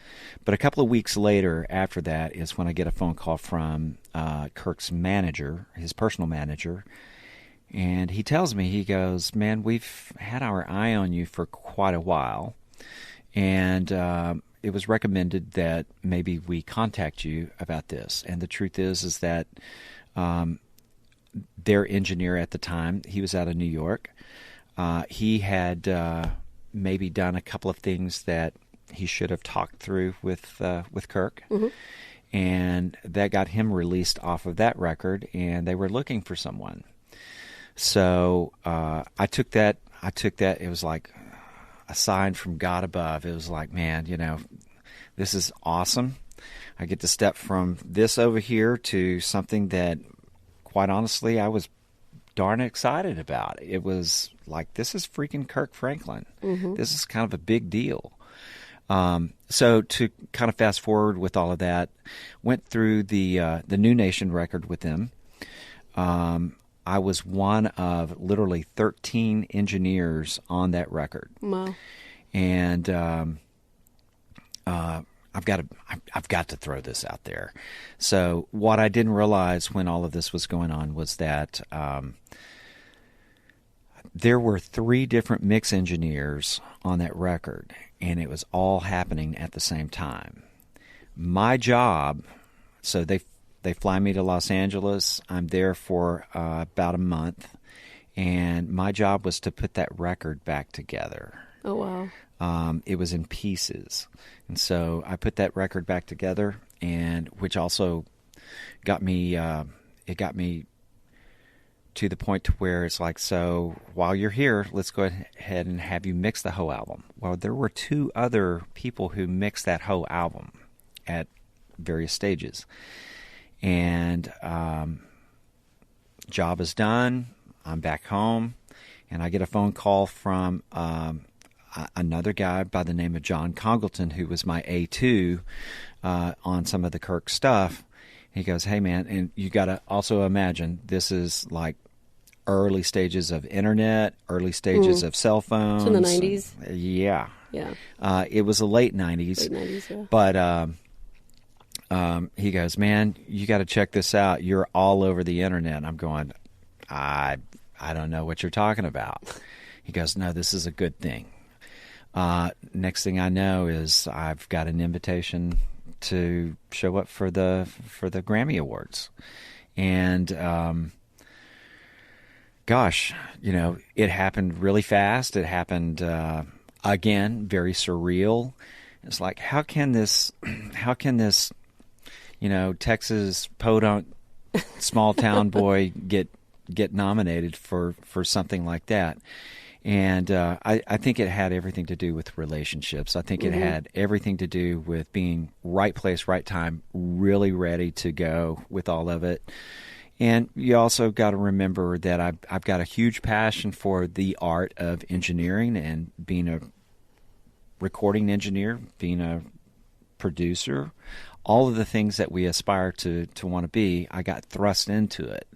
But a couple of weeks later after that is when I get a phone call from Kirk's manager, his personal manager, and he tells me, he goes, "Man, we've had our eye on you for quite a while, and it was recommended that maybe we contact you about this." And the truth is that their engineer at the time, he was out of New York. He had maybe done a couple of things that he should have talked through with Kirk. And that got him released off of that record, and they were looking for someone. So I took that. It was like a sign from God above. It was like, man, this is awesome. I get to step from this over here to something that, quite honestly, I was darn excited about. It was like, this is freaking Kirk Franklin. This is kind of a big deal. So to kind of fast forward with all of that, went through the New Nation record with them. I was one of literally 13 engineers on that record. Wow. And I've got to throw this out there. So what I didn't realize when all of this was going on was that there were 3 different mix engineers on that record, and it was all happening at the same time. My job, so they fly me to Los Angeles. I'm there for about a month, and my job was to put that record back together. Oh, wow. It was in pieces. And so I put that record back together, and which also got me, it got me to the point to where it's like, so while you're here, let's go ahead and have you mix the whole album. Well, there were 2 other people who mixed that whole album at various stages. And job is done. I'm back home, and I get a phone call from another guy by the name of John Congleton, who was my A2 on some of the Kirk stuff. He goes, hey, man, and you got to also imagine this is like early stages of internet, early stages of cell phones. It's in the 90s? Yeah. Yeah. It was the late 90s. Late 90s, yeah. But he goes, man, you got to check this out. You're all over the internet. And I'm going, I don't know what you're talking about. He goes, no, this is a good thing. Next thing I know is I've got an invitation to show up for the Grammy Awards. And gosh, it happened really fast. It happened again, very surreal. It's like, how can this Texas podunk small town boy get nominated for something like that? And I think it had everything to do with relationships. I think it had everything to do with being right place, right time, really ready to go with all of it. And you also got to remember that I've got a huge passion for the art of engineering and being a recording engineer, being a producer. All of the things that we aspire to want to be, I got thrust into it.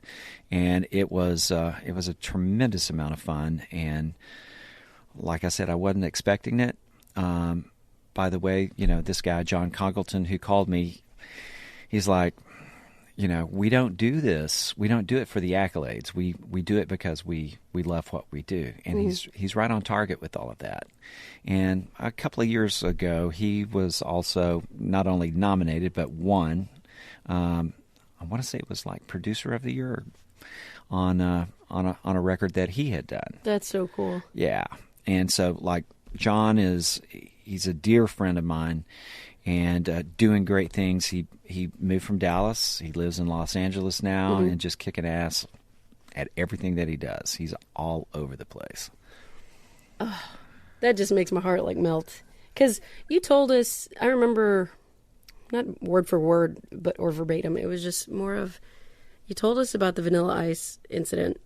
And it was a tremendous amount of fun. And like I said, I wasn't expecting it. By the way, this guy, John Congleton, who called me, he's like, we don't do this. We don't do it for the accolades. We do it because we love what we do. And he's right on target with all of that. And a couple of years ago, he was also not only nominated, but won. I want to say it was like Producer of the Year on a record that he had done. That's so cool. Yeah. And so like John he's a dear friend of mine and doing great things. He moved from Dallas. He lives in Los Angeles now and just kicking ass at everything that he does. He's all over the place. Oh, that just makes my heart melt. Because you told us, I remember, not word for word, or verbatim, it was just more of, you told us about the Vanilla Ice incident,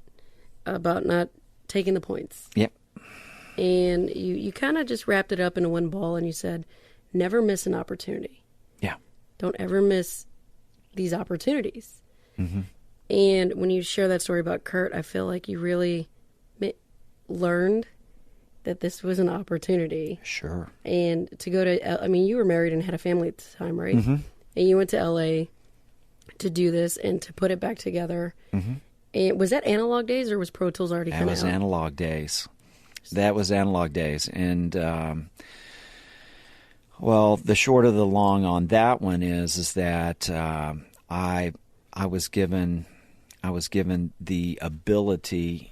about not taking the points. Yep. And you kind of just wrapped it up into one ball and you said, never miss an opportunity. Yeah. Don't ever miss these opportunities. Mm-hmm. And when you share that story about Kurt, I feel like you really learned that this was an opportunity. Sure. And to go to, you were married and had a family at the time, right? Mm-hmm. And you went to LA to do this and to put it back together. Mm-hmm. And was that Analog Days or was Pro Tools already coming out? That was Analog Days. That was Analog Days. And, well, the short of the long on that one is that I was given the ability.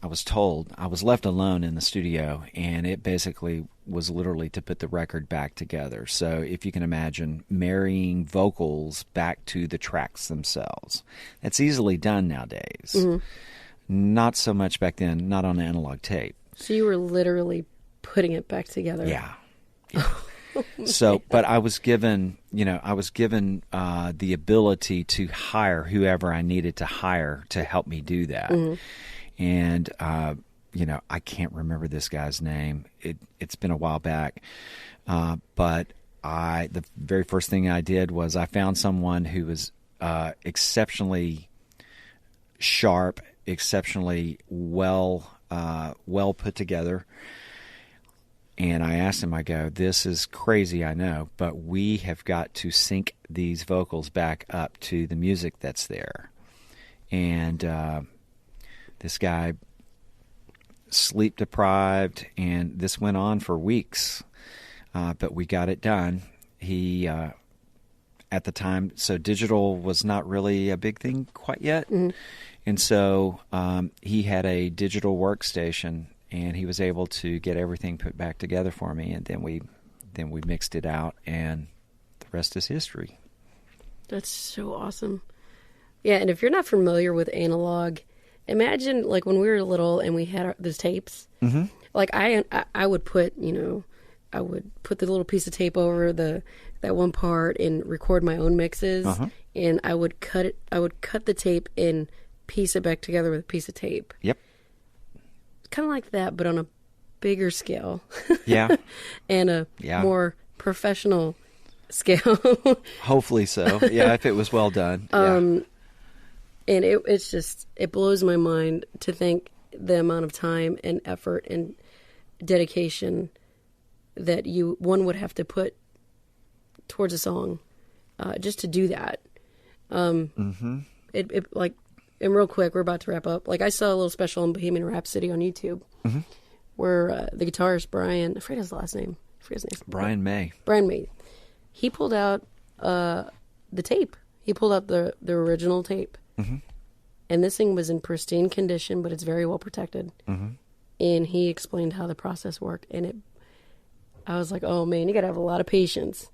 I was told I was left alone in the studio, and it basically was literally to put the record back together. So if you can imagine marrying vocals back to the tracks themselves, that's easily done nowadays. Mm-hmm. Not so much back then, not on analog tape. So you were literally putting it back together. Yeah. So, but I was given, the ability to hire whoever I needed to hire to help me do that. Mm-hmm. And, I can't remember this guy's name. It's been a while back. But the very first thing I did was I found someone who was exceptionally sharp, exceptionally well put together. And I asked him, I go, this is crazy, I know, but we have got to sync these vocals back up to the music that's there. And this guy, sleep deprived, and this went on for weeks, but we got it done. He, at the time, so digital was not really a big thing quite yet. Mm-hmm. And so he had a digital workstation, and he was able to get everything put back together for me, and then we mixed it out, and the rest is history. That's so awesome. Yeah, and if you're not familiar with analog, imagine like when we were little and we had those tapes. Mm-hmm. Like I would put, I would put the little piece of tape over that one part and record my own mixes, and I would cut it. I would cut the tape and piece it back together with a piece of tape. Yep. Kind of like that, but on a bigger scale. Yeah. And a more professional scale. Hopefully so. Yeah, if it was well done. And it blows my mind to think the amount of time and effort and dedication that one would have to put towards a song, just to do that. It like, and real quick, we're about to wrap up. Like I saw a little special on Bohemian Rhapsody on YouTube, where the guitarist Brian, I forget his last name. Brian May. Brian May. He pulled out the tape. He pulled out the original tape. Mm-hmm. And this thing was in pristine condition, but it's very well protected. Mm-hmm. And he explained how the process worked. And I was like, oh man, you got to have a lot of patience.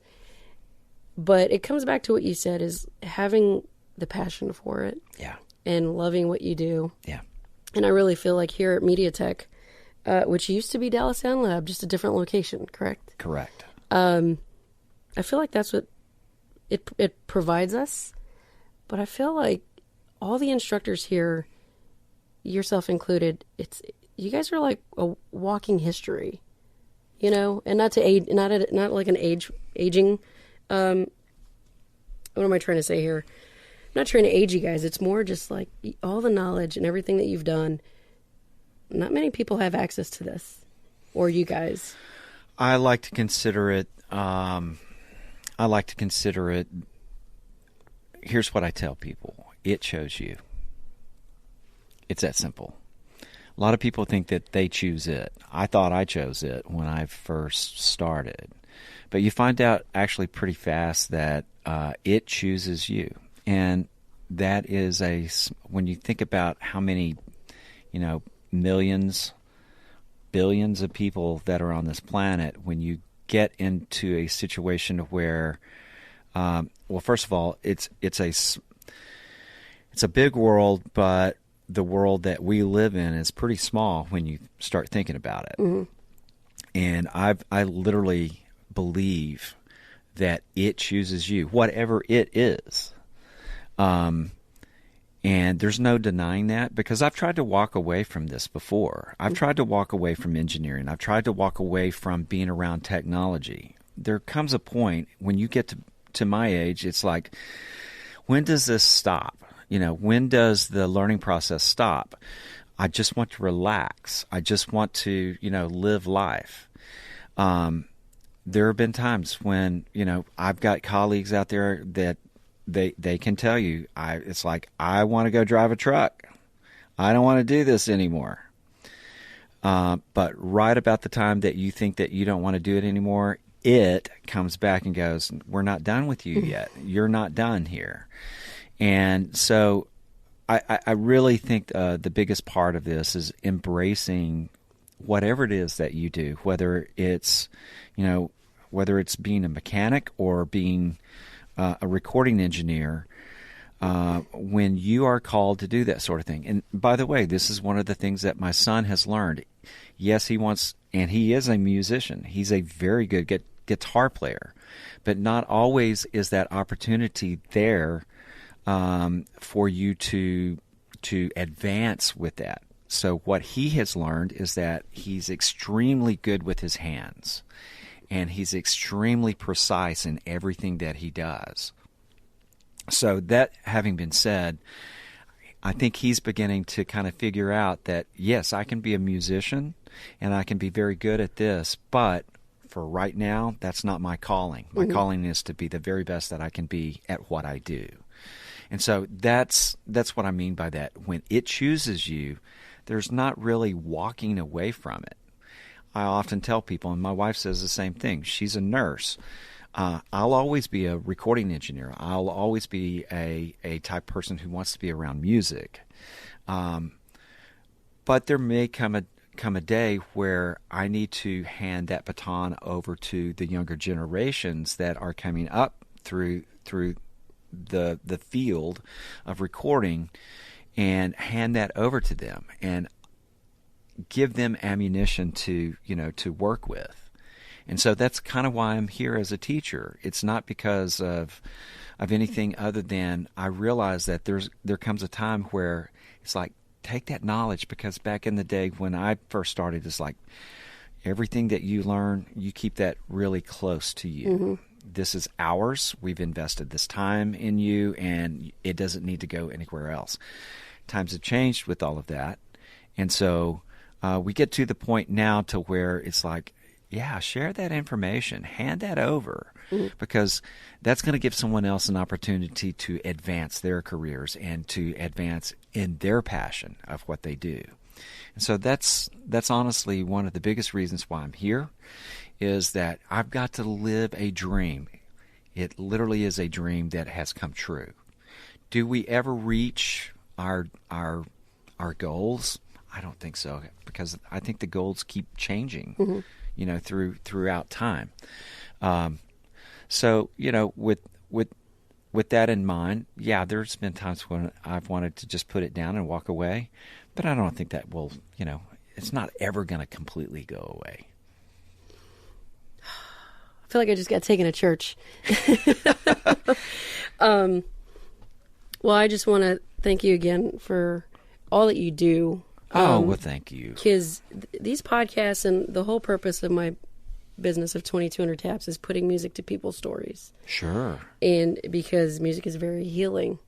But it comes back to what you said, is having the passion for it. Yeah. And loving what you do. Yeah. And I really feel like here at MediaTek, which used to be Dallas Sound Lab, just a different location, correct? Correct. I feel like that's what it provides us. But I feel like all the instructors here, yourself included, you guys are like a walking history, and not to age, not like an aging. What am I trying to say here? I'm not trying to age you guys. It's more just like all the knowledge and everything that you've done. Not many people have access to this, or you guys. I like to consider it. Here's what I tell people. It chose you. It's that simple. A lot of people think that they choose it. I thought I chose it when I first started. But you find out actually pretty fast that it chooses you. And that is when you think about how many, millions, billions of people that are on this planet, when you get into a situation where, first of all, it's a big world, but the world that we live in is pretty small when you start thinking about it. Mm-hmm. And I literally believe that it chooses you, whatever it is. And there's no denying that, because I've tried to walk away from this before. I've tried to walk away from engineering. I've tried to walk away from being around technology. There comes a point when you get to my age, it's like, when does this stop? When does the learning process stop? I just want to relax. I just want to, live life. There have been times when, I've got colleagues out there that they can tell you, it's like, I want to go drive a truck. I don't want to do this anymore. But right about the time that you think that you don't want to do it anymore, it comes back and goes, we're not done with you yet. You're not done here. And so I really think the biggest part of this is embracing whatever it is that you do, whether it's being a mechanic or being a recording engineer, when you are called to do that sort of thing. And by the way, this is one of the things that my son has learned. Yes, he is a musician. He's a very good guitar player, but not always is that opportunity there for you to advance with that. So what he has learned is that he's extremely good with his hands, and he's extremely precise in everything that he does. So that having been said, I think he's beginning to kind of figure out that, yes, I can be a musician, and I can be very good at this, but for right now, that's not my calling. My calling is to be the very best that I can be at what I do. And so that's what I mean by that. When it chooses you, there's not really walking away from it. I often tell people, and my wife says the same thing. She's a nurse. I'll always be a recording engineer. I'll always be a type person who wants to be around music. But there may come a day where I need to hand that baton over to the younger generations that are coming up through the field of recording, and hand that over to them and give them ammunition to work with. And so that's kind of why I'm here as a teacher. It's not because of anything other than I realize that there comes a time where it's like, take that knowledge, because back in the day when I first started, it's like everything that you learn, you keep that really close to you. This is ours. We've invested this time in you, and it doesn't need to go anywhere else. Times have changed with all of that. And so we get to the point now to where it's like, yeah, share that information, hand that over, because that's going to give someone else an opportunity to advance their careers and to advance in their passion of what they do. And so that's honestly one of the biggest reasons why I'm here, is that I've got to live a dream. It literally is a dream that has come true. Do we ever reach our goals? I don't think so, because I think the goals keep changing, throughout time. So, with that in mind, yeah, there's been times when I've wanted to just put it down and walk away, but I don't think that will, it's not ever going to completely go away. I feel like I just got taken to church. Well, I just want to thank you again for all that you do. Well, thank you. Because these podcasts and the whole purpose of my business of 2200 Taps is putting music to people's stories. Sure. And because music is very healing.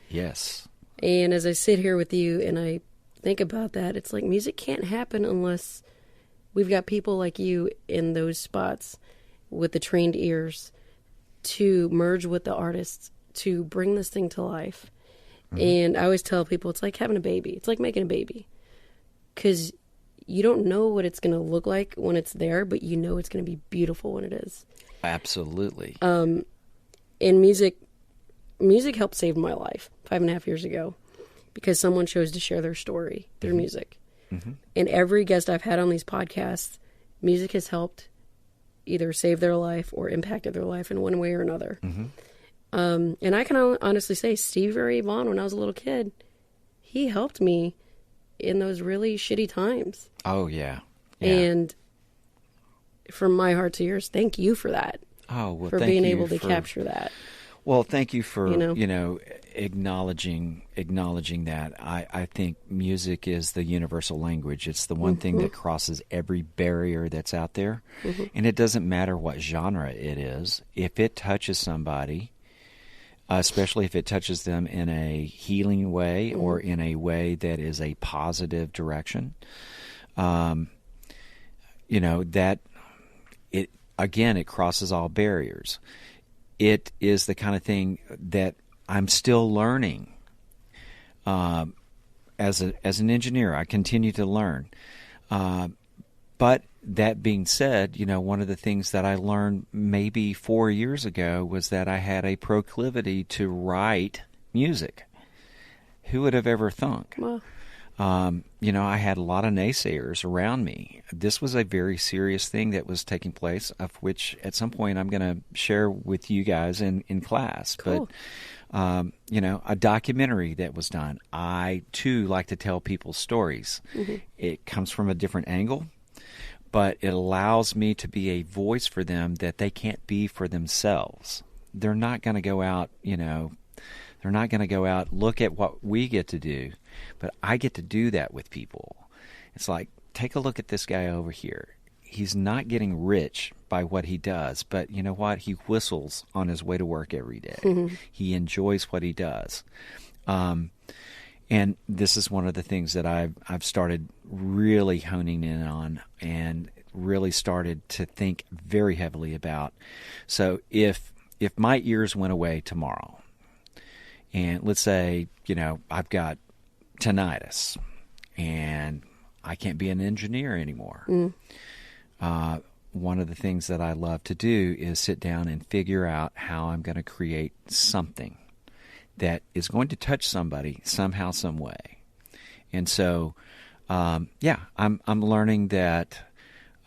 Yes. And as I sit here with you and I think about that, it's like music can't happen unless we've got people like you in those spots with the trained ears to merge with the artists to bring this thing to life. And I always tell people it's like having a baby. It's like making a baby. Because you don't know what it's going to look like when it's there, but you know it's going to be beautiful when it is. Absolutely. And music helped save my life 5.5 years ago, because someone chose to share their story through music. And every guest I've had on these podcasts, music has helped either save their life or impacted their life in one way or another. And I can honestly say Stevie Vaughn, when I was a little kid, he helped me in those really shitty times. Oh, yeah. And from my heart to yours, thank you for that. Oh, well, for thank being you able to capture that. Well, thank you for, acknowledging that. I think music is the universal language. It's the one thing that crosses every barrier that's out there. And it doesn't matter what genre it is. If it touches somebody, especially if it touches them in a healing way or in a way that is a positive direction, that it crosses all barriers. It is the kind of thing that I'm still learning. As an engineer, I continue to learn. But that being said, one of the things that I learned maybe 4 years ago was that I had a proclivity to write music. Who would have ever thunk? Well, I had a lot of naysayers around me. This was a very serious thing that was taking place, of which at some point I'm going to share with you guys in class. Cool. But, a documentary that was done. I, too, like to tell people's stories. It comes from a different angle, but it allows me to be a voice for them that they can't be for themselves. They're not going to go out, they're not going to go out, look at what we get to do, but I get to do that with people. It's like, take a look at this guy over here. He's not getting rich by what he does, but you know what? He whistles on his way to work every day. He enjoys what he does. And this is one of the things that I've started really honing in on and really started to think very heavily about. So if my ears went away tomorrow, and let's say, I've got tinnitus and I can't be an engineer anymore. One of the things that I love to do is sit down and figure out how I'm going to create something that is going to touch somebody somehow, some way. And so, I'm learning that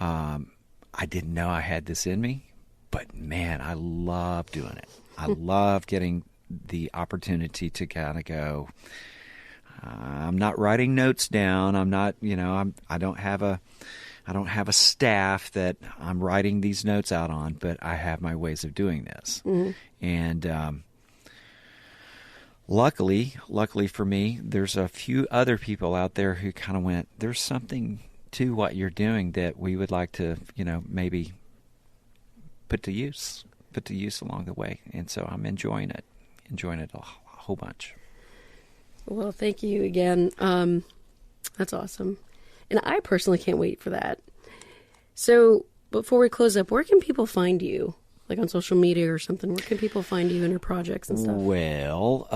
I didn't know I had this in me, but man, I love doing it. I love getting the opportunity to kind of go, I'm not writing notes down. I'm not, I don't have a staff that I'm writing these notes out on, but I have my ways of doing this. And luckily for me, there's a few other people out there who kind of went, there's something to what you're doing that we would like to, maybe put to use along the way. And so I'm enjoying it a whole bunch. Well, thank you again. That's awesome. And I personally can't wait for that. So before we close up, where can people find you? Like on social media or something? Where can people find you and your projects and stuff? Well,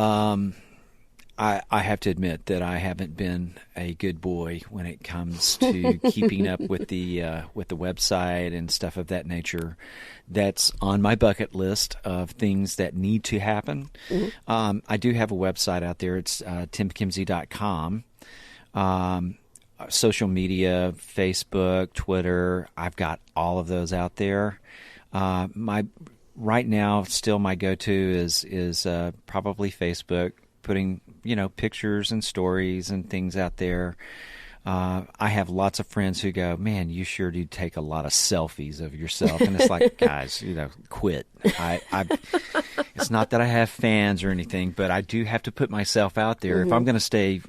I have to admit that I haven't been a good boy when it comes to keeping up with the website and stuff of that nature. That's on my bucket list of things that need to happen. I do have a website out there. It's timkimsey.com. Social media, Facebook, Twitter, I've got all of those out there. Right now, still my go-to is probably Facebook, putting pictures and stories and things out there. I have lots of friends who go, man, you sure do take a lot of selfies of yourself, and it's like, guys, quit. It's not that I have fans or anything, but I do have to put myself out there if I'm going to stay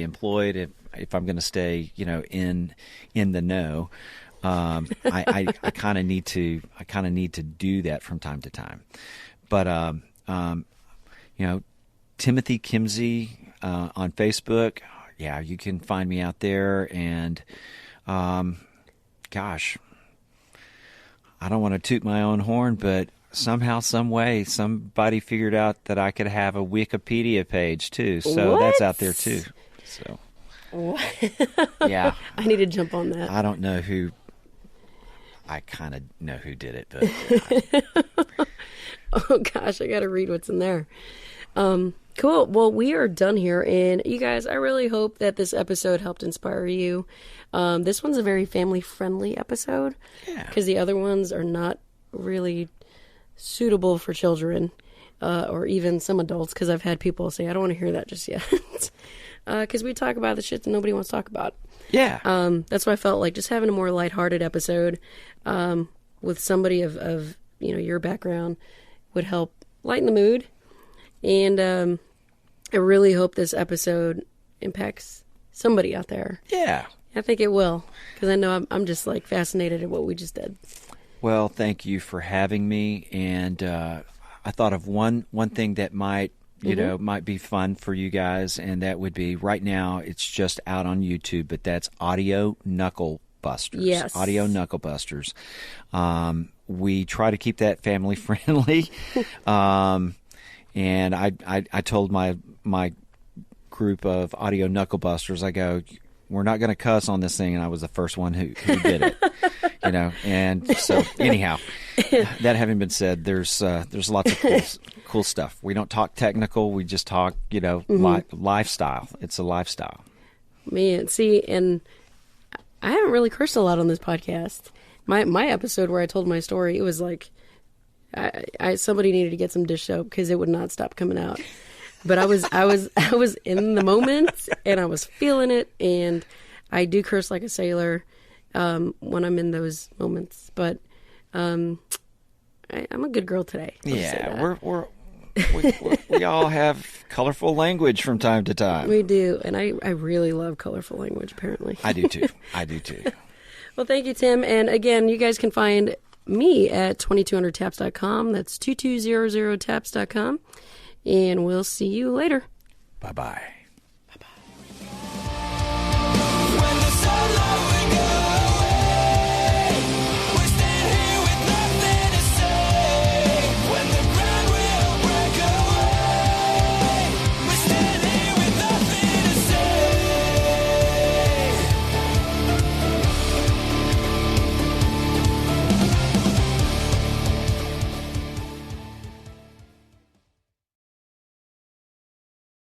employed, if I'm going to stay in the know. I kind of need to do that from time to time. But Timothy Kimsey on Facebook. Yeah, you can find me out there. And gosh, I don't want to toot my own horn, but somehow, some way, somebody figured out that I could have a Wikipedia page too. So that's out there too. So yeah, I need to jump on that. I don't know who. I kind of know who did it, but oh gosh, I got to read what's in there. Cool. Well, we are done here, and you guys, I really hope that this episode helped inspire you. This one's a very family-friendly episode, because the other ones are not really suitable for children, or even some adults, because I've had people say, I don't want to hear that just yet, because we talk about the shit that nobody wants to talk about. Yeah. That's why I felt like just having a more lighthearted episode with somebody of your background would help lighten the mood. And I really hope this episode impacts somebody out there. Yeah. I think it will, because I know I'm just like fascinated at what we just did. Well, thank you for having me. And I thought of one thing that might be fun for you guys, and that would be, right now it's just out on YouTube, but that's Audio Knuckle Busters. Yes. Audio Knuckle Busters. We try to keep that family friendly. And I told my group of Audio Knuckle Busters, I go, we're not going to cuss on this thing, and I was the first one who did it. And so anyhow, that having been said, there's lots of cool stuff. We don't talk technical, we just talk lifestyle. It's a lifestyle. Man, see, and I haven't really cursed a lot on this podcast. My episode where I told my story, it was like somebody needed to get some dish soap, because it would not stop coming out. But I was in the moment, and I was feeling it, and I do curse like a sailor when I'm in those moments. But I'm a good girl today. Yeah, we all have colorful language from time to time. We do, and I really love colorful language, apparently. I do too. Well, thank you, Tim. And again, you guys can find me at 2200taps.com. That's 2200taps.com. And we'll see you later. Bye-bye.